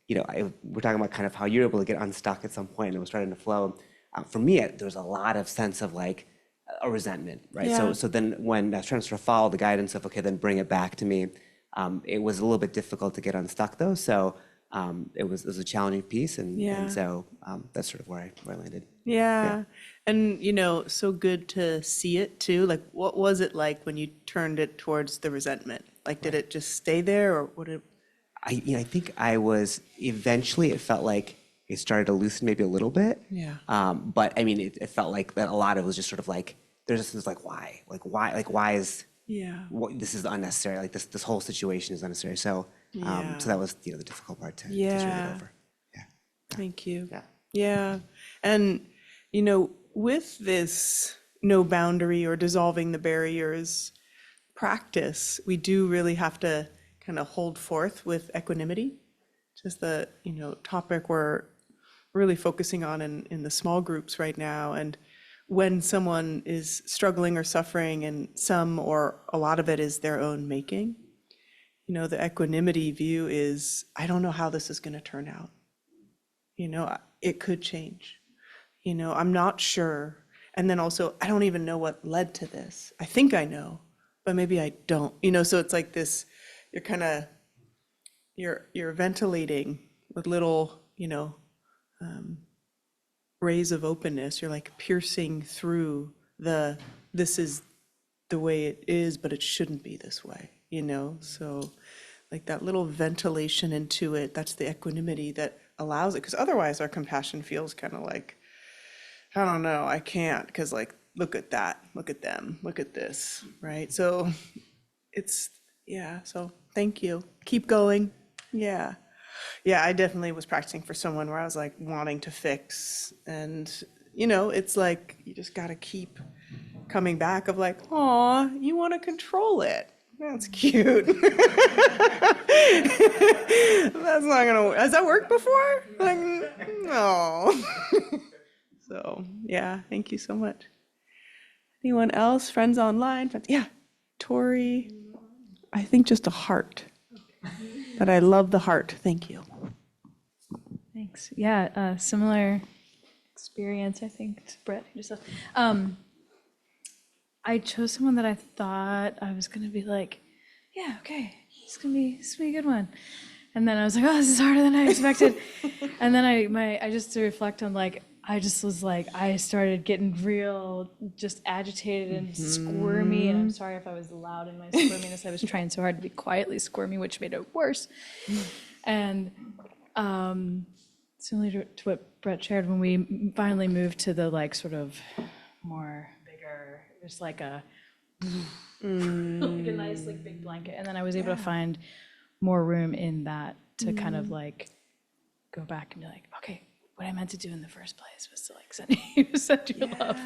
we're talking about kind of how you're able to get unstuck at some point and it was starting to flow. For me, there was a lot of sense of like a resentment, right? Yeah. So then when I was trying to sort of follow the guidance of, okay, then bring it back to me, it was a little bit difficult to get unstuck though. So it was a challenging piece. Yeah. And so that's sort of where I landed. Yeah. And, so good to see it too. Like, what was it like when you turned it towards the resentment? Like, did it just stay there or what? I think I was, eventually it felt like it started to loosen maybe a little bit. Yeah. But I mean, it felt like that a lot of it was just sort of like, there's just this like, why is, Yeah. this is unnecessary. Like this whole situation is unnecessary. So, Yeah. so that was, the difficult part to really Yeah. get over. Yeah. Thank you. Yeah. Yeah. And, with this no boundary or dissolving the barriers practice, we do really have to kind of hold forth with equanimity. Just the, topic we're really focusing on in the small groups right now. And when someone is struggling or suffering and some or a lot of it is their own making, the equanimity view is, I don't know how this is going to turn out. It could change. I'm not sure. And then also, I don't even know what led to this. I think I know, but maybe I don't. So it's like this, you're kind of, you're ventilating with little, rays of openness. You're like piercing through this is the way it is, but it shouldn't be this way, So like that little ventilation into it, that's the equanimity that allows it. Because otherwise our compassion feels kind of like, I don't know, I can't, because like, look at that, look at them, look at this, right? So it's, so thank you. Keep going. Yeah. Yeah, I definitely was practicing for someone where I was like wanting to fix. And, it's like, you just got to keep coming back of like, aw, you want to control it. That's cute. That's not going to, has that worked before? Like, no. So, yeah, thank you so much. Anyone else? Friends online? Yeah, Tori. I think just a heart. But I love the heart. Thank you. Thanks. Yeah, similar experience, I think, Brett. I chose someone that I thought I was gonna be like, yeah, okay, it's gonna be a good one. And then I was like, oh, this is harder than I expected. And then I just to reflect on like, I just was like, I started getting real just agitated and squirmy. And I'm sorry if I was loud in my squirminess. I was trying so hard to be quietly squirmy, which made it worse. And similar to what Brett shared, when we finally moved to the like sort of more bigger, just like a like a nice like big blanket, and then I was able to find more room in that to kind of like go back and be like, okay, what I meant to do in the first place was to like send you love.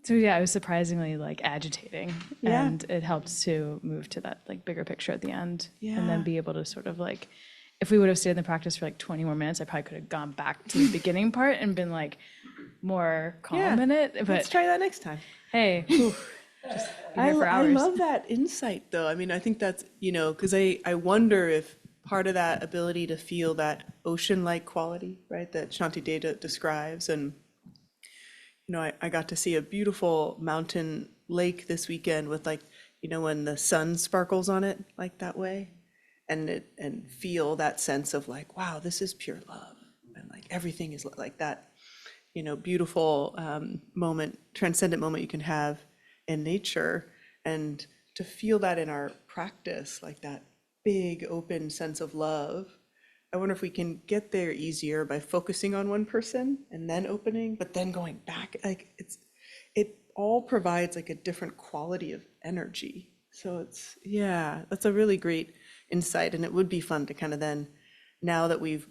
So yeah, it was surprisingly like agitating, and it helped to move to that like bigger picture at the end, and then be able to sort of like, if we would have stayed in the practice for like 20 more minutes, I probably could have gone back to the beginning part and been like more calm in it. But Let's try that next time. hey, just be here for I hours. love that insight, though. I mean, I think that's, because I wonder if part of that ability to feel that ocean-like quality, right, that Shanti Deva describes. And, I got to see a beautiful mountain lake this weekend with like, when the sun sparkles on it like that way, and feel that sense of like, wow, this is pure love. And like everything is like that, beautiful moment, transcendent moment you can have in nature, and to feel that in our practice, like that big open sense of love. I wonder if we can get there easier by focusing on one person and then opening, but then going back. Like it all provides like a different quality of energy. So that's a really great insight, and it would be fun to kind of then, now that we've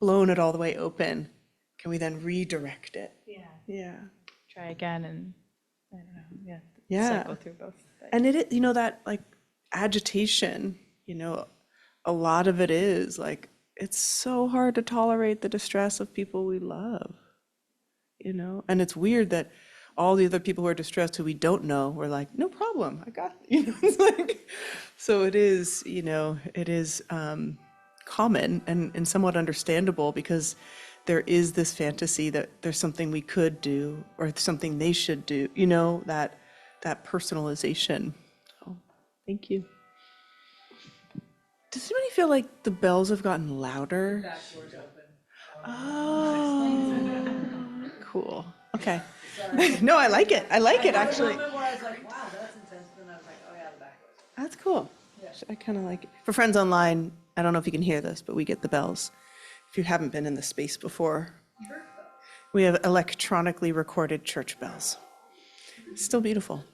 blown it all the way open, can we then redirect it? Yeah. Try again, and I don't know, Yeah. cycle through both. But And it, that like agitation, a lot of it is like, it's so hard to tolerate the distress of people we love, and it's weird that all the other people who are distressed who we don't know, we're like, no problem, I got, it's like, so it is, common and somewhat understandable, because there is this fantasy that there's something we could do or something they should do, that personalization. So, thank you. Does anybody feel like the bells have gotten louder? That door's open. Oh, cool. Okay. No, I like it. I like it, actually. I was like, wow, that's intense. Then I was like, oh yeah, the back goes. That's cool. I kind of like it. For friends online, I don't know if you can hear this, but we get the bells. If you haven't been in the space before, we have electronically recorded church bells. It's still beautiful.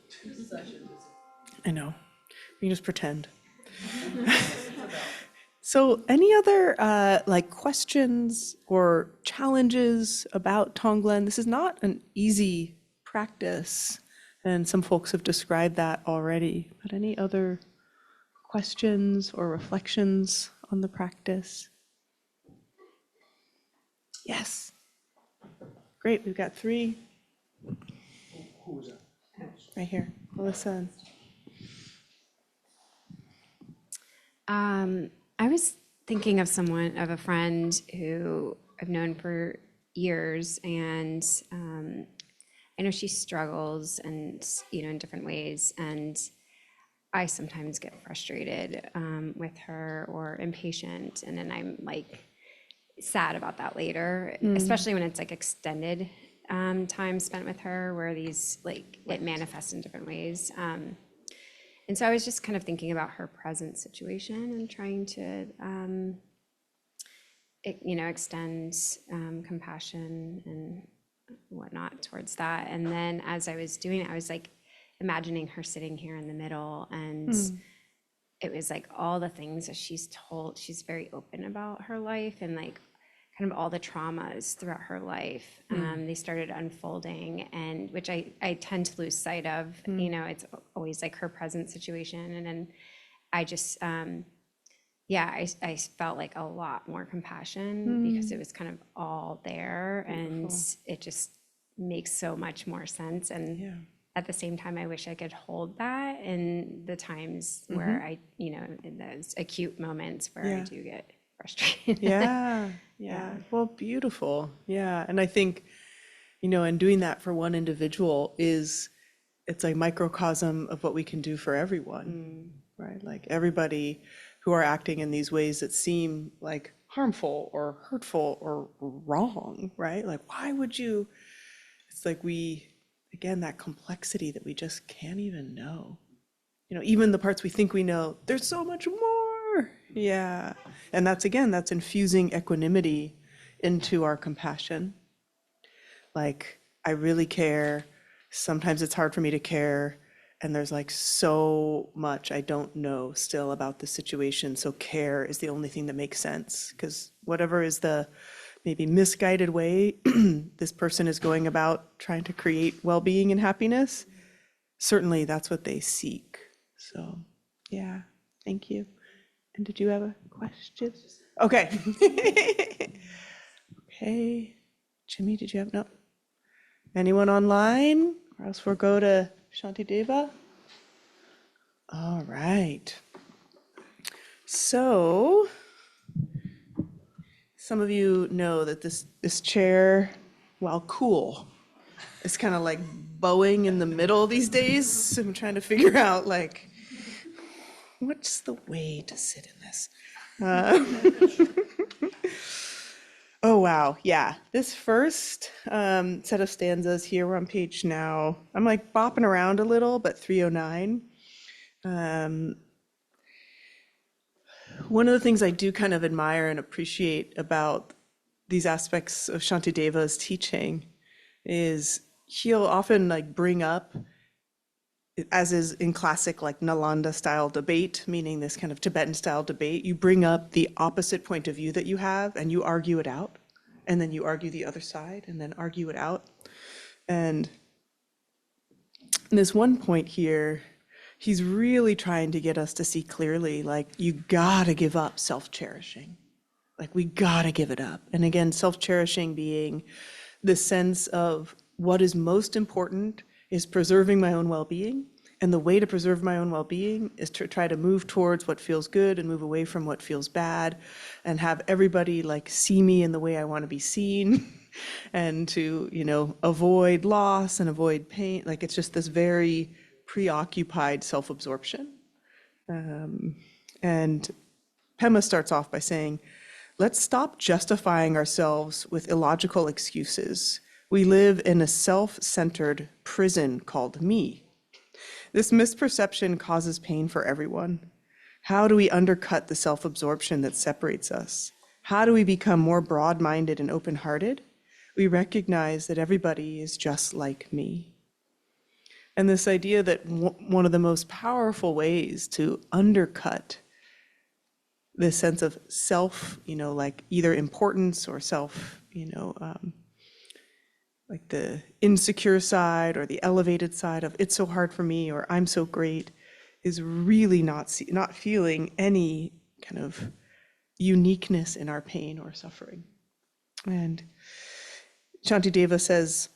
I know. We can just pretend. So any other like questions or challenges about Tonglen? This is not an easy practice, and some folks have described that already, but any other questions or reflections on the practice? Yes. Great, we've got 3. Who was that? Right here, Melissa. I was thinking of a friend who I've known for years, and I know she struggles and, in different ways, and I sometimes get frustrated with her or impatient, and then I'm like sad about that later, especially when it's like extended time spent with her, where these like it manifests in different ways. And so I was just kind of thinking about her present situation and trying to, extend compassion and whatnot towards that. And then as I was doing it, I was like imagining her sitting here in the middle, and it was like all the things that she's very open about her life, and like kind of all the traumas throughout her life. They started unfolding, and which I tend to lose sight of. It's always like her present situation, and then I just I felt like a lot more compassion because it was kind of all there. Beautiful. And it just makes so much more sense. And at the same time, I wish I could hold that in the times where I, in those acute moments where I do get frustrated. Yeah. Well, beautiful. Yeah. And I think, and doing that for one individual it's a microcosm of what we can do for everyone, right? Like everybody who are acting in these ways that seem like harmful or hurtful or wrong, right? Like, why would you? It's like again, that complexity that we just can't even know. Even the parts we think we know, there's so much more. Yeah. And that's infusing equanimity into our compassion. Like, I really care. Sometimes it's hard for me to care. And there's like so much I don't know still about the situation. So care is the only thing that makes sense, because whatever is the maybe misguided way this person is going about trying to create well-being and happiness, certainly that's what they seek. So, yeah, thank you. And did you have a question? Okay. Okay. Jimmy, did you have, no? Anyone online? Or else we'll go to Shanti Deva. All right. So, some of you know that this chair, while cool, is kind of like bowing in the middle these days. So I'm trying to figure out, like, what's the way to sit in this? Oh, wow. Yeah. This first set of stanzas here, we're on page now. I'm like bopping around a little, but 309. One of the things I do kind of admire and appreciate about these aspects of Shanti Deva's teaching is he'll often like bring up, as is in classic like Nalanda style debate, meaning this kind of Tibetan style debate, you bring up the opposite point of view that you have and you argue it out, and then you argue the other side and then argue it out. And this one point here, he's really trying to get us to see clearly, like, you gotta give up self-cherishing. Like, we gotta give it up. And again, self-cherishing being the sense of what is most important is preserving my own well-being. And the way to preserve my own well-being is to try to move towards what feels good and move away from what feels bad, and have everybody like see me in the way I want to be seen, and to, avoid loss and avoid pain. Like, it's just this very preoccupied self-absorption. And Pema starts off by saying, let's stop justifying ourselves with illogical excuses. We live in a self-centered prison called me. This misperception causes pain for everyone. How do we undercut the self-absorption that separates us? How do we become more broad-minded and open-hearted? We recognize that everybody is just like me. And this idea that one of the most powerful ways to undercut this sense of self, like either importance or self, like the insecure side or the elevated side of it's so hard for me or I'm so great, is really not feeling any kind of uniqueness in our pain or suffering. And Shanti Deva says,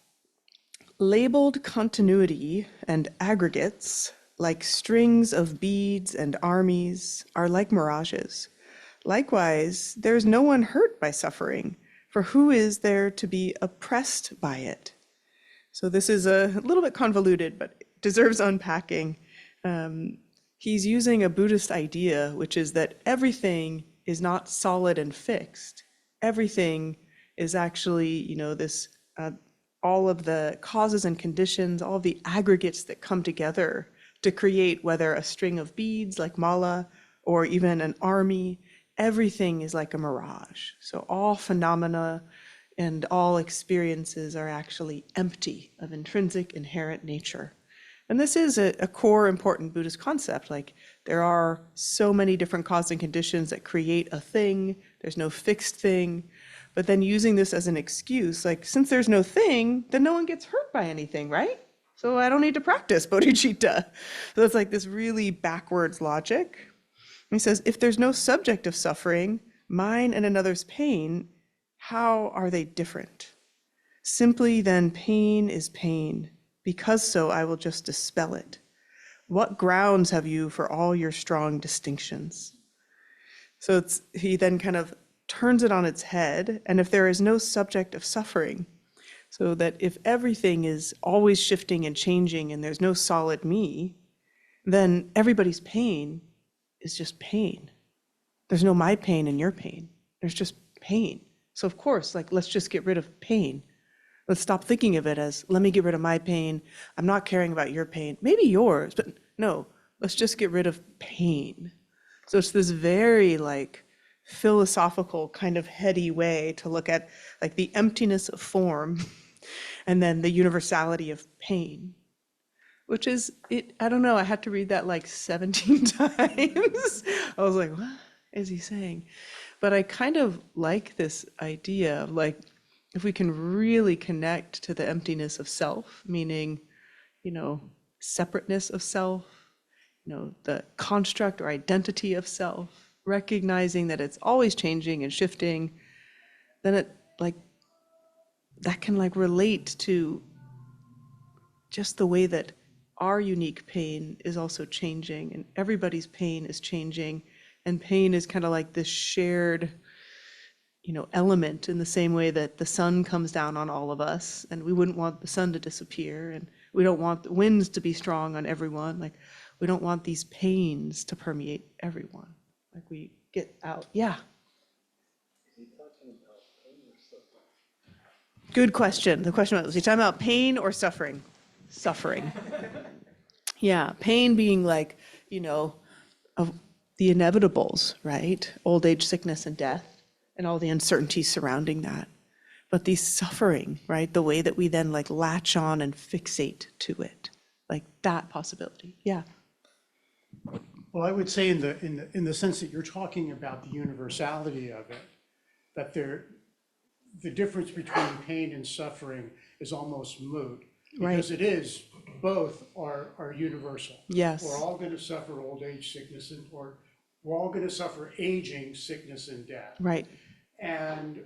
labeled continuity and aggregates, like strings of beads and armies, are like mirages. Likewise, there is no one hurt by suffering, for who is there to be oppressed by it? So this is a little bit convoluted, but deserves unpacking. He's using a Buddhist idea, which is that everything is not solid and fixed. Everything is actually, this all of the causes and conditions, all of the aggregates that come together to create whether a string of beads like mala or even an army. Everything is like a mirage. So all phenomena and all experiences are actually empty of intrinsic inherent nature. And this is a core important Buddhist concept. Like, there are so many different causes and conditions that create a thing. There's no fixed thing. But then using this as an excuse, like, since there's no thing, then no one gets hurt by anything, right? So I don't need to practice bodhicitta. So it's like this really backwards logic. He says, if there's no subject of suffering, mine and another's pain, how are they different? Simply then pain is pain. Because so, I will just dispel it. What grounds have you for all your strong distinctions? So he then kind of turns it on its head. And if there is no subject of suffering, so that if everything is always shifting and changing and there's no solid me, then everybody's pain is just pain. There's no my pain and your pain. There's just pain. So of course, like, let's just get rid of pain. Let's stop thinking of it as, let me get rid of my pain. I'm not caring about your pain. Maybe yours, but no, let's just get rid of pain. So it's this very like philosophical kind of heady way to look at like the emptiness of form and then the universality of pain, which is, I don't know, I had to read that like 17 times. I was like, what is he saying? But I kind of like this idea of like, if we can really connect to the emptiness of self, meaning, separateness of self, the construct or identity of self, recognizing that it's always changing and shifting, then it that can relate to just the way that our unique pain is also changing and everybody's pain is changing, and pain is kind of like this shared element, in the same way that the sun comes down on all of us and we wouldn't want the sun to disappear, and we don't want the winds to be strong on everyone. Like, we don't want these pains to permeate everyone. Like, we get out. Yeah. Good question. The question was he talking about pain or suffering? Suffering. Yeah, pain being like, of the inevitables, right? Old age, sickness, and death, and all the uncertainties surrounding that. But the suffering, right? The way that we then latch on and fixate to it, like that possibility. Yeah. Well, I would say in the sense that you're talking about the universality of it, that the difference between pain and suffering is almost moot, because it is, both are universal. Yes. We're all going to suffer old age, sickness, or we're all going to suffer aging, sickness, and death. Right. And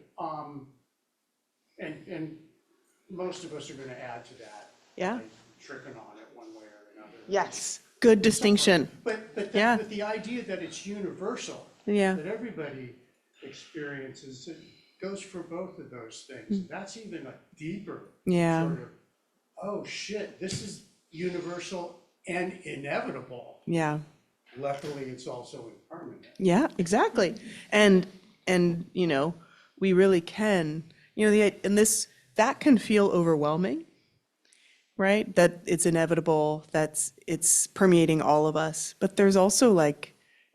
most of us are going to add to that. Yeah. By tricking on it one way or another. Yes. Good distinction. But Yeah. but the idea that it's universal, Yeah. that everybody experiences, it goes for both of those things. That's even a deeper Yeah. sort of, oh shit, this is universal and inevitable. Yeah. Luckily, it's also impermanent. Yeah, exactly. And we really can, that can feel overwhelming, right? That it's inevitable, it's permeating all of us. But there's also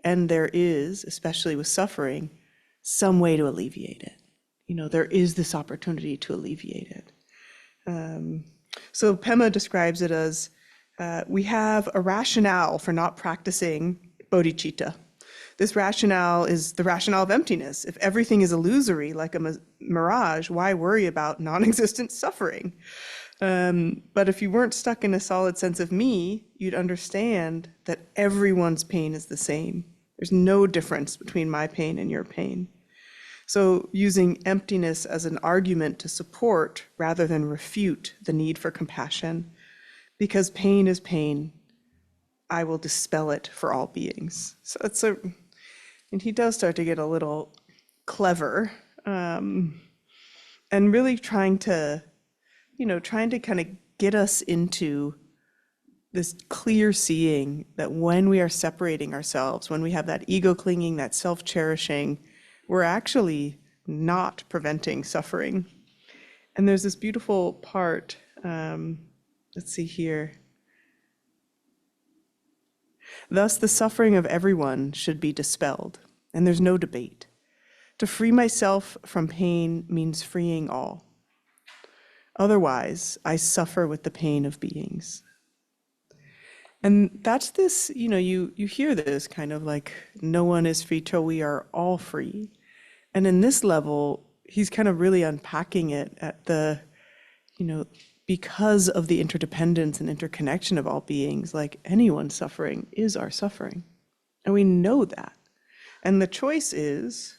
and there is, especially with suffering, some way to alleviate it. There is this opportunity to alleviate it. So Pema describes it as, we have a rationale for not practicing bodhicitta. This rationale is the rationale of emptiness. If everything is illusory, like a mirage, why worry about non-existent suffering? But if you weren't stuck in a solid sense of me, you'd understand that everyone's pain is the same. There's no difference between my pain and your pain. So using emptiness as an argument to support rather than refute the need for compassion, because pain is pain, I will dispel it for all beings. So and he does start to get a little clever, and really trying to kind of get us into this clear seeing that when we are separating ourselves, when we have that ego clinging, that self-cherishing, we're actually not preventing suffering. And there's this beautiful part, let's see here. Thus, the suffering of everyone should be dispelled, and there's no debate. To free myself from pain means freeing all. Otherwise, I suffer with the pain of beings. And that's this, you hear this kind of no one is free till we are all free. And in this level, he's kind of really unpacking it at the, because of the interdependence and interconnection of all beings, anyone's suffering is our suffering. And we know that. And the choice is,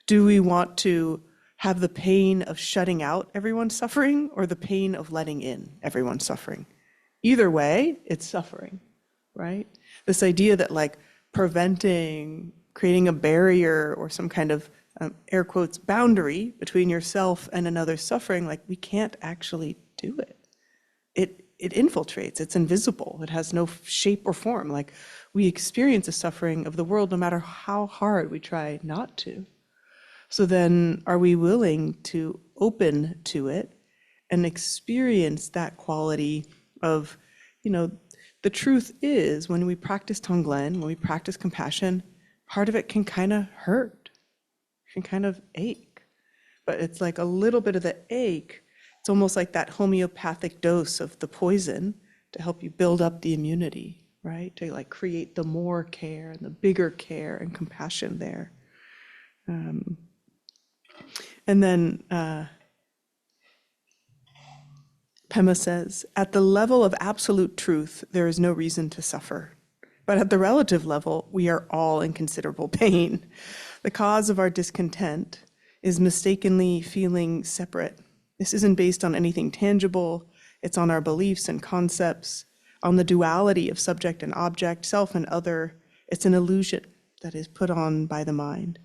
do we want to have the pain of shutting out everyone's suffering or the pain of letting in everyone's suffering? Either way, it's suffering, right? This idea that preventing creating a barrier or some kind of air quotes boundary between yourself and another's suffering, like we can't actually do it. It infiltrates, it's invisible, it has no shape or form. Like we experience the suffering of the world no matter how hard we try not to. So then are we willing to open to it and experience that quality of, the truth is when we practice Tonglen, when we practice compassion, part of it can kind of hurt, can kind of ache. But it's like a little bit of the ache. It's almost like that homeopathic dose of the poison to help you build up the immunity, right? To like create the more care and the bigger care and compassion there. And then Pema says, at the level of absolute truth, there is no reason to suffer. But at the relative level, we are all in considerable pain. The cause of our discontent is mistakenly feeling separate. This isn't based on anything tangible. It's on our beliefs and concepts, on the duality of subject and object, self and other. It's an illusion that is put on by the mind.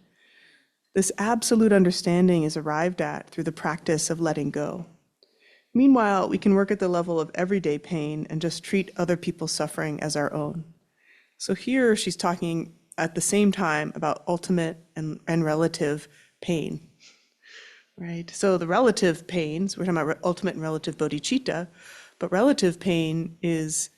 This absolute understanding is arrived at through the practice of letting go. Meanwhile, we can work at the level of everyday pain and just treat other people's suffering as our own. So here she's talking at the same time about ultimate and relative pain. Right? So the relative pains, we're talking about ultimate and relative bodhicitta, but relative pain is,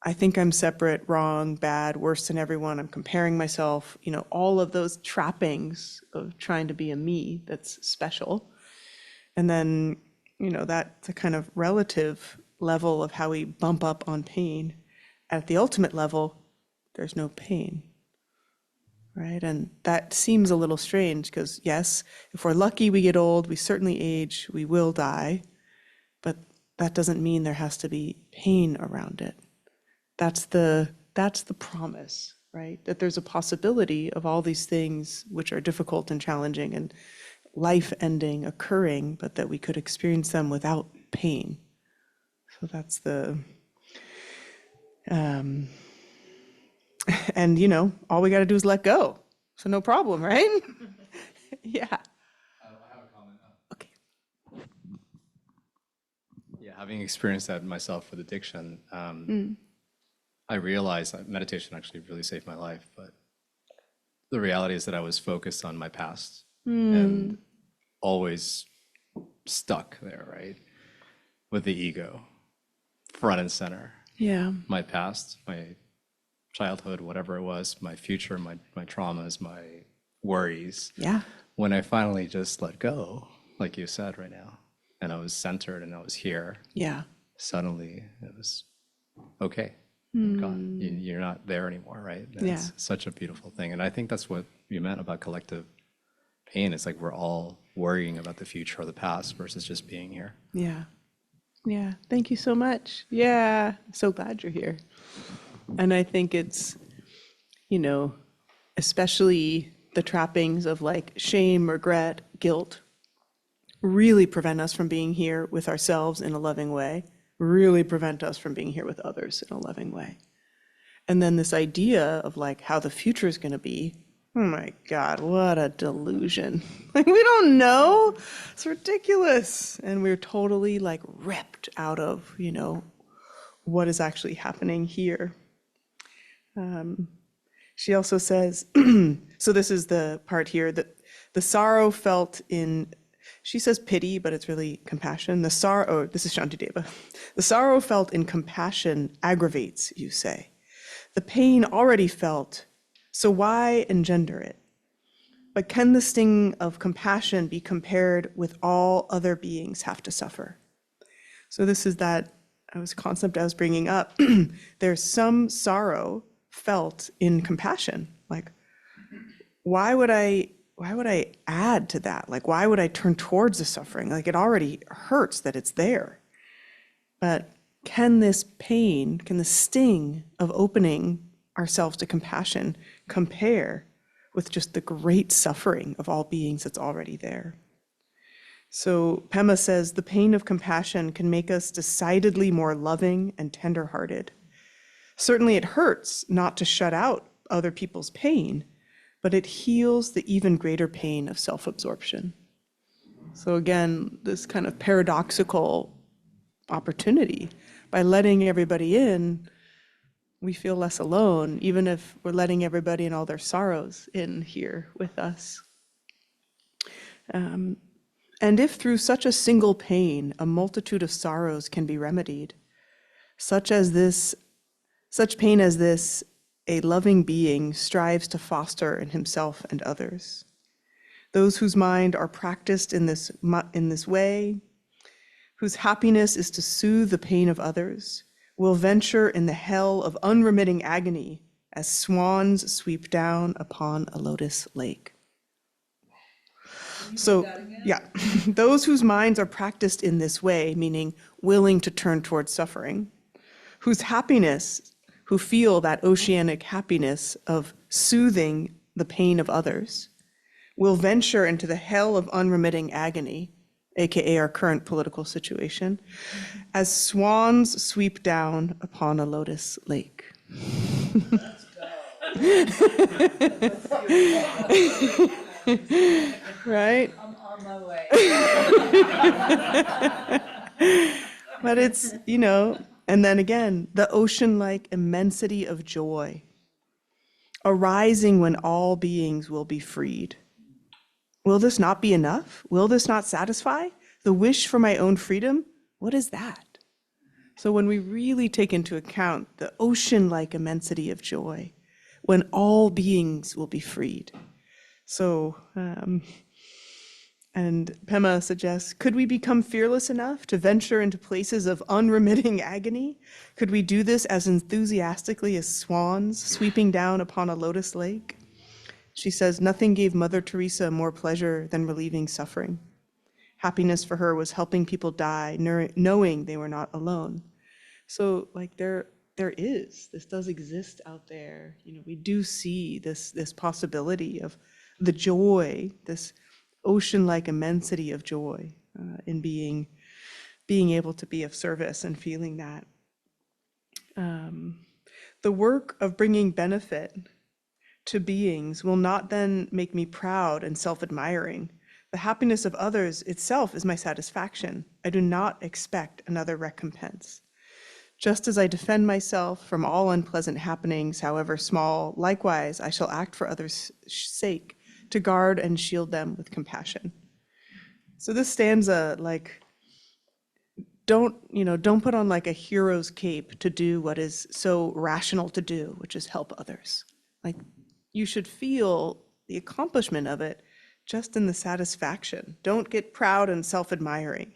I think I'm separate, wrong, bad, worse than everyone, I'm comparing myself, all of those trappings of trying to be a me that's special. And then, that's a kind of relative level of how we bump up on pain. At the ultimate level, there's no pain. Right? And that seems a little strange because yes, if we're lucky, we get old, we certainly age, we will die, but that doesn't mean there has to be pain around it. That's the promise, right? That there's a possibility of all these things which are difficult and challenging and life-ending occurring, but that we could experience them without pain. So that's the and all we got to do is let go. So no problem, right? Yeah. I have a comment. Okay. Yeah, having experienced that myself with addiction, I realized that meditation actually really saved my life. But the reality is that I was focused on my past and always stuck there, right? With the ego, front and center. Yeah. My past, my childhood, whatever it was, my future, my traumas, my worries. Yeah. When I finally just let go, like you said right now, and I was centered and I was here, Yeah. suddenly it was okay. I'm gone. You're not there anymore, right? And Yeah. It's such a beautiful thing. And I think that's what you meant about collective pain. It's like we're all worrying about the future or the past versus just being here. Yeah. Yeah. Thank you so much. Yeah. So glad you're here. And I think it's, especially the trappings of like shame, regret, guilt, really prevent us from being here with ourselves in a loving way, really prevent us from being here with others in a loving way. And then this idea of like how the future is going to be, oh my God, what a delusion. Like we don't know. It's ridiculous. And we're totally like ripped out of, what is actually happening here. She also says, so this is the part here, that the sorrow felt in, she says pity, but it's really compassion. This is Shanti Deva. The sorrow felt in compassion aggravates, you say. The pain already felt, so why engender it? But can the sting of compassion be compared with all other beings have to suffer? So this is that concept I was bringing up. There's some sorrow felt in compassion. Like, why would I add to that? Like, why would I turn towards the suffering? Like, it already hurts that it's there. But can this pain, can the sting of opening ourselves to compassion compare with just the great suffering of all beings that's already there? So Pema says, the pain of compassion can make us decidedly more loving and tender-hearted. Certainly it hurts not to shut out other people's pain, but it heals the even greater pain of self-absorption. So again, this kind of paradoxical opportunity. By letting everybody in, we feel less alone, even if we're letting everybody and all their sorrows in here with us. And if through such a single pain, a multitude of sorrows can be remedied, such pain as this, a loving being strives to foster in himself and others. Those whose mind are practiced in this way, whose happiness is to soothe the pain of others, will venture in the hell of unremitting agony as swans sweep down upon a lotus lake. So, yeah, those whose minds are practiced in this way, meaning willing to turn towards suffering, whose happiness, who feel that oceanic happiness of soothing the pain of others, will venture into the hell of unremitting agony, aka our current political situation, as swans sweep down upon a lotus lake. Right? I'm on my way. But it's, and then again, the ocean-like immensity of joy, arising when all beings will be freed. Will this not be enough? Will this not satisfy? The wish for my own freedom? What is that? So when we really take into account the ocean-like immensity of joy, when all beings will be freed. So, and Pema suggests, could we become fearless enough to venture into places of unremitting agony? Could we do this as enthusiastically as swans sweeping down upon a lotus lake? She says, nothing gave Mother Teresa more pleasure than relieving suffering. Happiness for her was helping people die, knowing they were not alone. So like this does exist out there. We do see this possibility of the joy, this ocean-like immensity of joy in being able to be of service and feeling that. The work of bringing benefit to beings will not then make me proud and self-admiring. The happiness of others itself is my satisfaction. I do not expect another recompense. Just as I defend myself from all unpleasant happenings, however small, likewise I shall act for others' sake, to guard and shield them with compassion. So this stanza, don't put on like a hero's cape to do what is so rational to do, which is help others. Like you should feel the accomplishment of it just in the satisfaction. Don't get proud and self-admiring.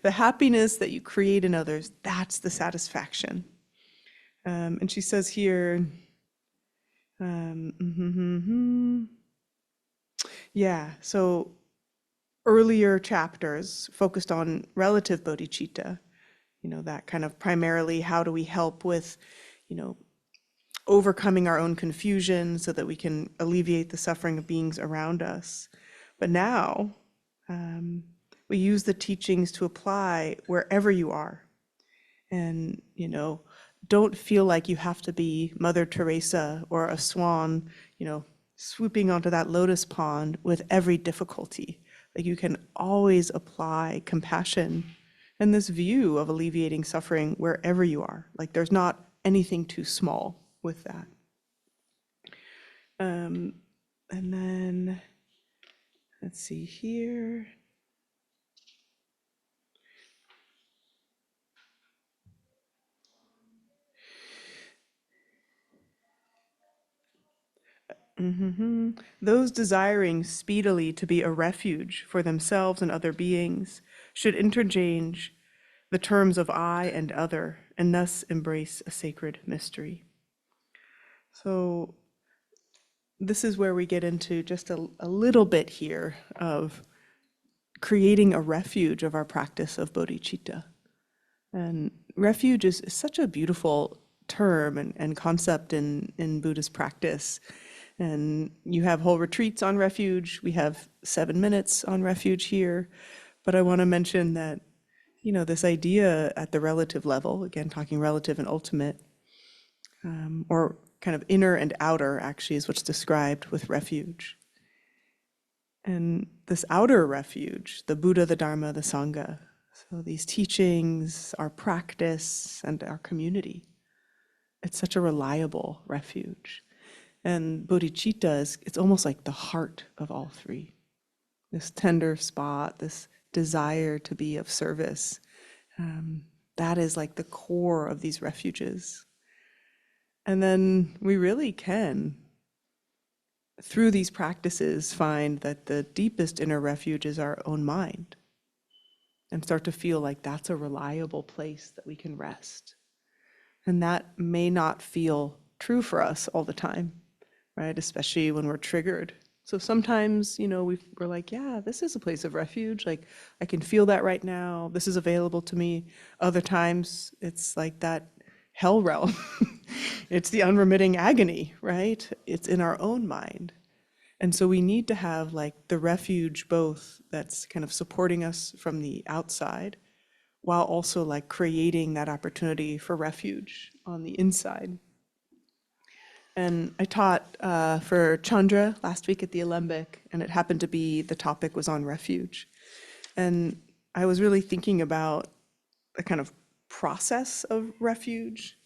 The happiness that you create in others, that's the satisfaction. And she says here, so earlier chapters focused on relative bodhicitta, that kind of primarily how do we help with, overcoming our own confusion so that we can alleviate the suffering of beings around us. But now we use the teachings to apply wherever you are. And, don't feel like you have to be Mother Teresa or a swan, swooping onto that lotus pond with every difficulty. Like you can always apply compassion and this view of alleviating suffering wherever you are. Like there's not anything too small with that. And then, let's see here. Those desiring speedily to be a refuge for themselves and other beings should interchange the terms of I and other, and thus embrace a sacred mystery. So this is where we get into just a little bit here of creating a refuge of our practice of bodhicitta. And refuge is such a beautiful term and concept in Buddhist practice. And you have whole retreats on refuge. We have 7 minutes on refuge here. But I want to mention that, this idea at the relative level, again, talking relative and ultimate, or kind of inner and outer actually is what's described with refuge. And this outer refuge, the Buddha, the Dharma, the Sangha, so these teachings, our practice, and our community, it's such a reliable refuge. And bodhicitta it's almost like the heart of all three. This tender spot, this desire to be of service, that is like the core of these refuges. And then we really can, through these practices, find that the deepest inner refuge is our own mind, and start to feel like that's a reliable place that we can rest. And that may not feel true for us all the time, right? Especially when we're triggered. So sometimes, we're like, yeah, this is a place of refuge. Like, I can feel that right now. This is available to me. Other times, it's like that hell realm. It's the unremitting agony, right? It's in our own mind. And so we need to have like the refuge both that's kind of supporting us from the outside, while also like creating that opportunity for refuge on the inside. And I taught for Chandra last week at the Alembic, and it happened to be the topic was on refuge. And I was really thinking about the kind of process of refuge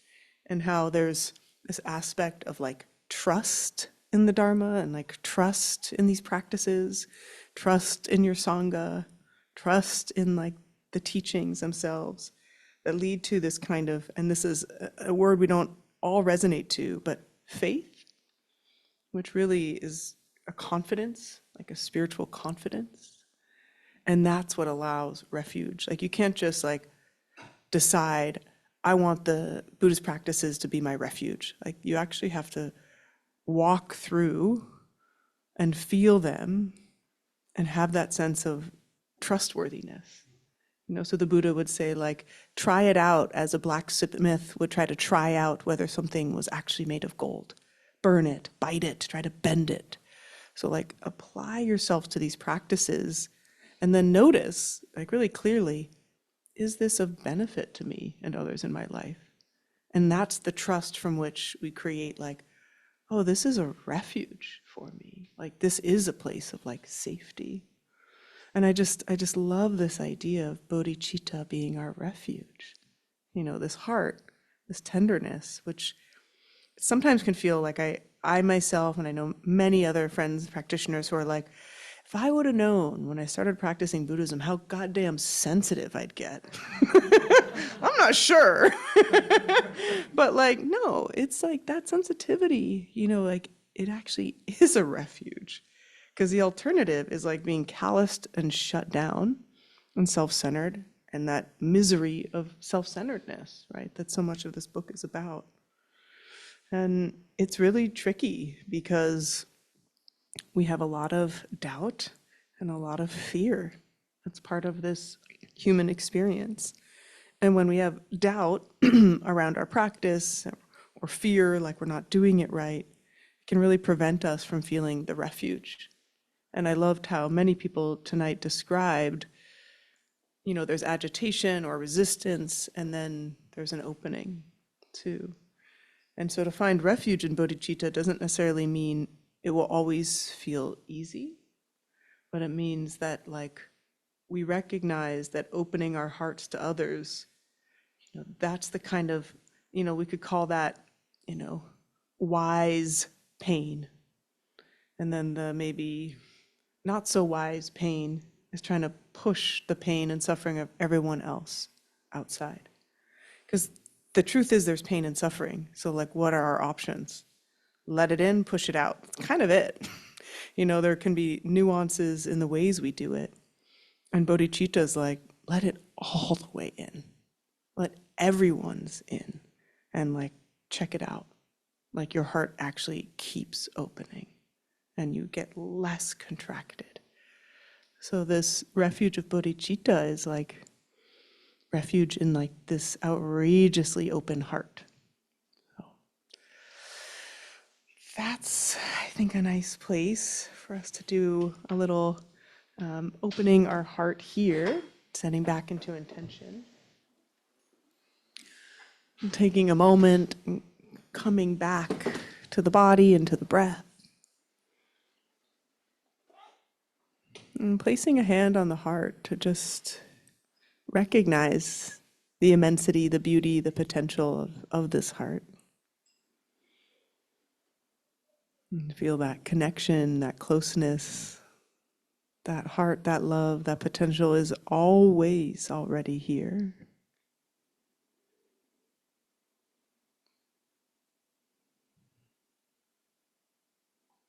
and how there's this aspect of like trust in the Dharma and like trust in these practices, trust in your Sangha, trust in like the teachings themselves that lead to this kind of, and this is a word we don't all resonate to, but faith, which really is a confidence, like a spiritual confidence. And that's what allows refuge. Like you can't just like decide, I want the Buddhist practices to be my refuge. Like you actually have to walk through and feel them and have that sense of trustworthiness. So the Buddha would say, like, try it out as a blacksmith would try to try out whether something was actually made of gold. Burn it, bite it, try to bend it. So like apply yourself to these practices and then notice, like really clearly, is this of benefit to me and others in my life? And that's the trust from which we create like, oh, this is a refuge for me. Like this is a place of like safety. And I just love this idea of bodhicitta being our refuge. This heart, this tenderness, which sometimes can feel like I myself, and I know many other friends, practitioners who are like, if I would have known when I started practicing Buddhism how goddamn sensitive I'd get. I'm not sure. But like, no, it's like that sensitivity, like it actually is a refuge. Because the alternative is like being calloused and shut down and self-centered, and that misery of self-centeredness, right? That so much of this book is about. And it's really tricky because we have a lot of doubt and a lot of fear. That's part of this human experience. And when we have doubt around our practice or fear, like we're not doing it right, it can really prevent us from feeling the refuge. And I loved how many people tonight described, there's agitation or resistance, and then there's an opening too. And so to find refuge in bodhicitta doesn't necessarily mean it will always feel easy, but it means that like we recognize that opening our hearts to others, that's the kind of, we could call that, wise pain. And then the maybe not so wise pain is trying to push the pain and suffering of everyone else outside. Because the truth is there's pain and suffering. So like, what are our options? Let it in, push it out. It's kind of it. There can be nuances in the ways we do it. And bodhicitta is like, let it all the way in. Let everyone's in. And like, check it out. Like your heart actually keeps opening and you get less contracted. So this refuge of bodhicitta is like refuge in like this outrageously open heart. So that's, I think, a nice place for us to do a little opening our heart here, setting back into intention. And taking a moment and coming back to the body and to the breath. And placing a hand on the heart to just recognize the immensity, the beauty, the potential of this heart. And feel that connection, that closeness, that heart, that love, that potential is always already here.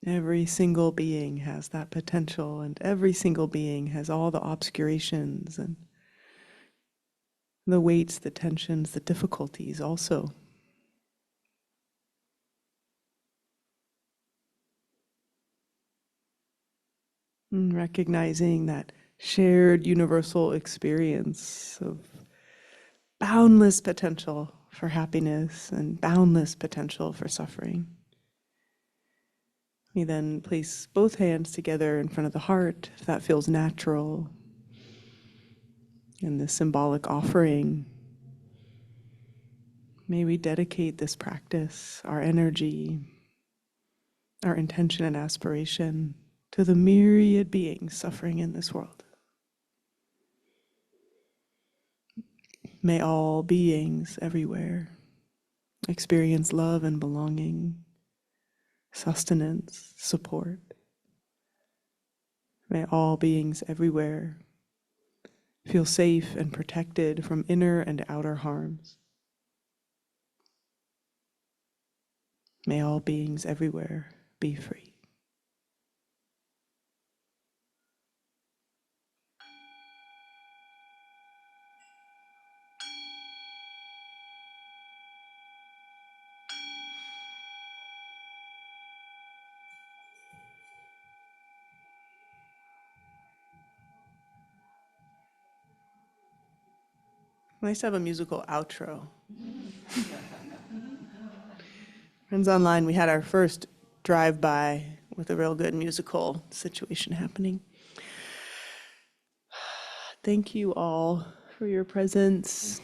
Every single being has that potential, and every single being has all the obscurations and the weights, the tensions, the difficulties also. And recognizing that shared universal experience of boundless potential for happiness and boundless potential for suffering. We then place both hands together in front of the heart, if that feels natural. In this symbolic offering, may we dedicate this practice, our energy, our intention and aspiration to the myriad beings suffering in this world. May all beings everywhere experience love and belonging, sustenance, support. May all beings everywhere feel safe and protected from inner and outer harms. May all beings everywhere be free. Nice to have a musical outro. Friends online, we had our first drive-by with a real good musical situation happening. Thank you all for your presence.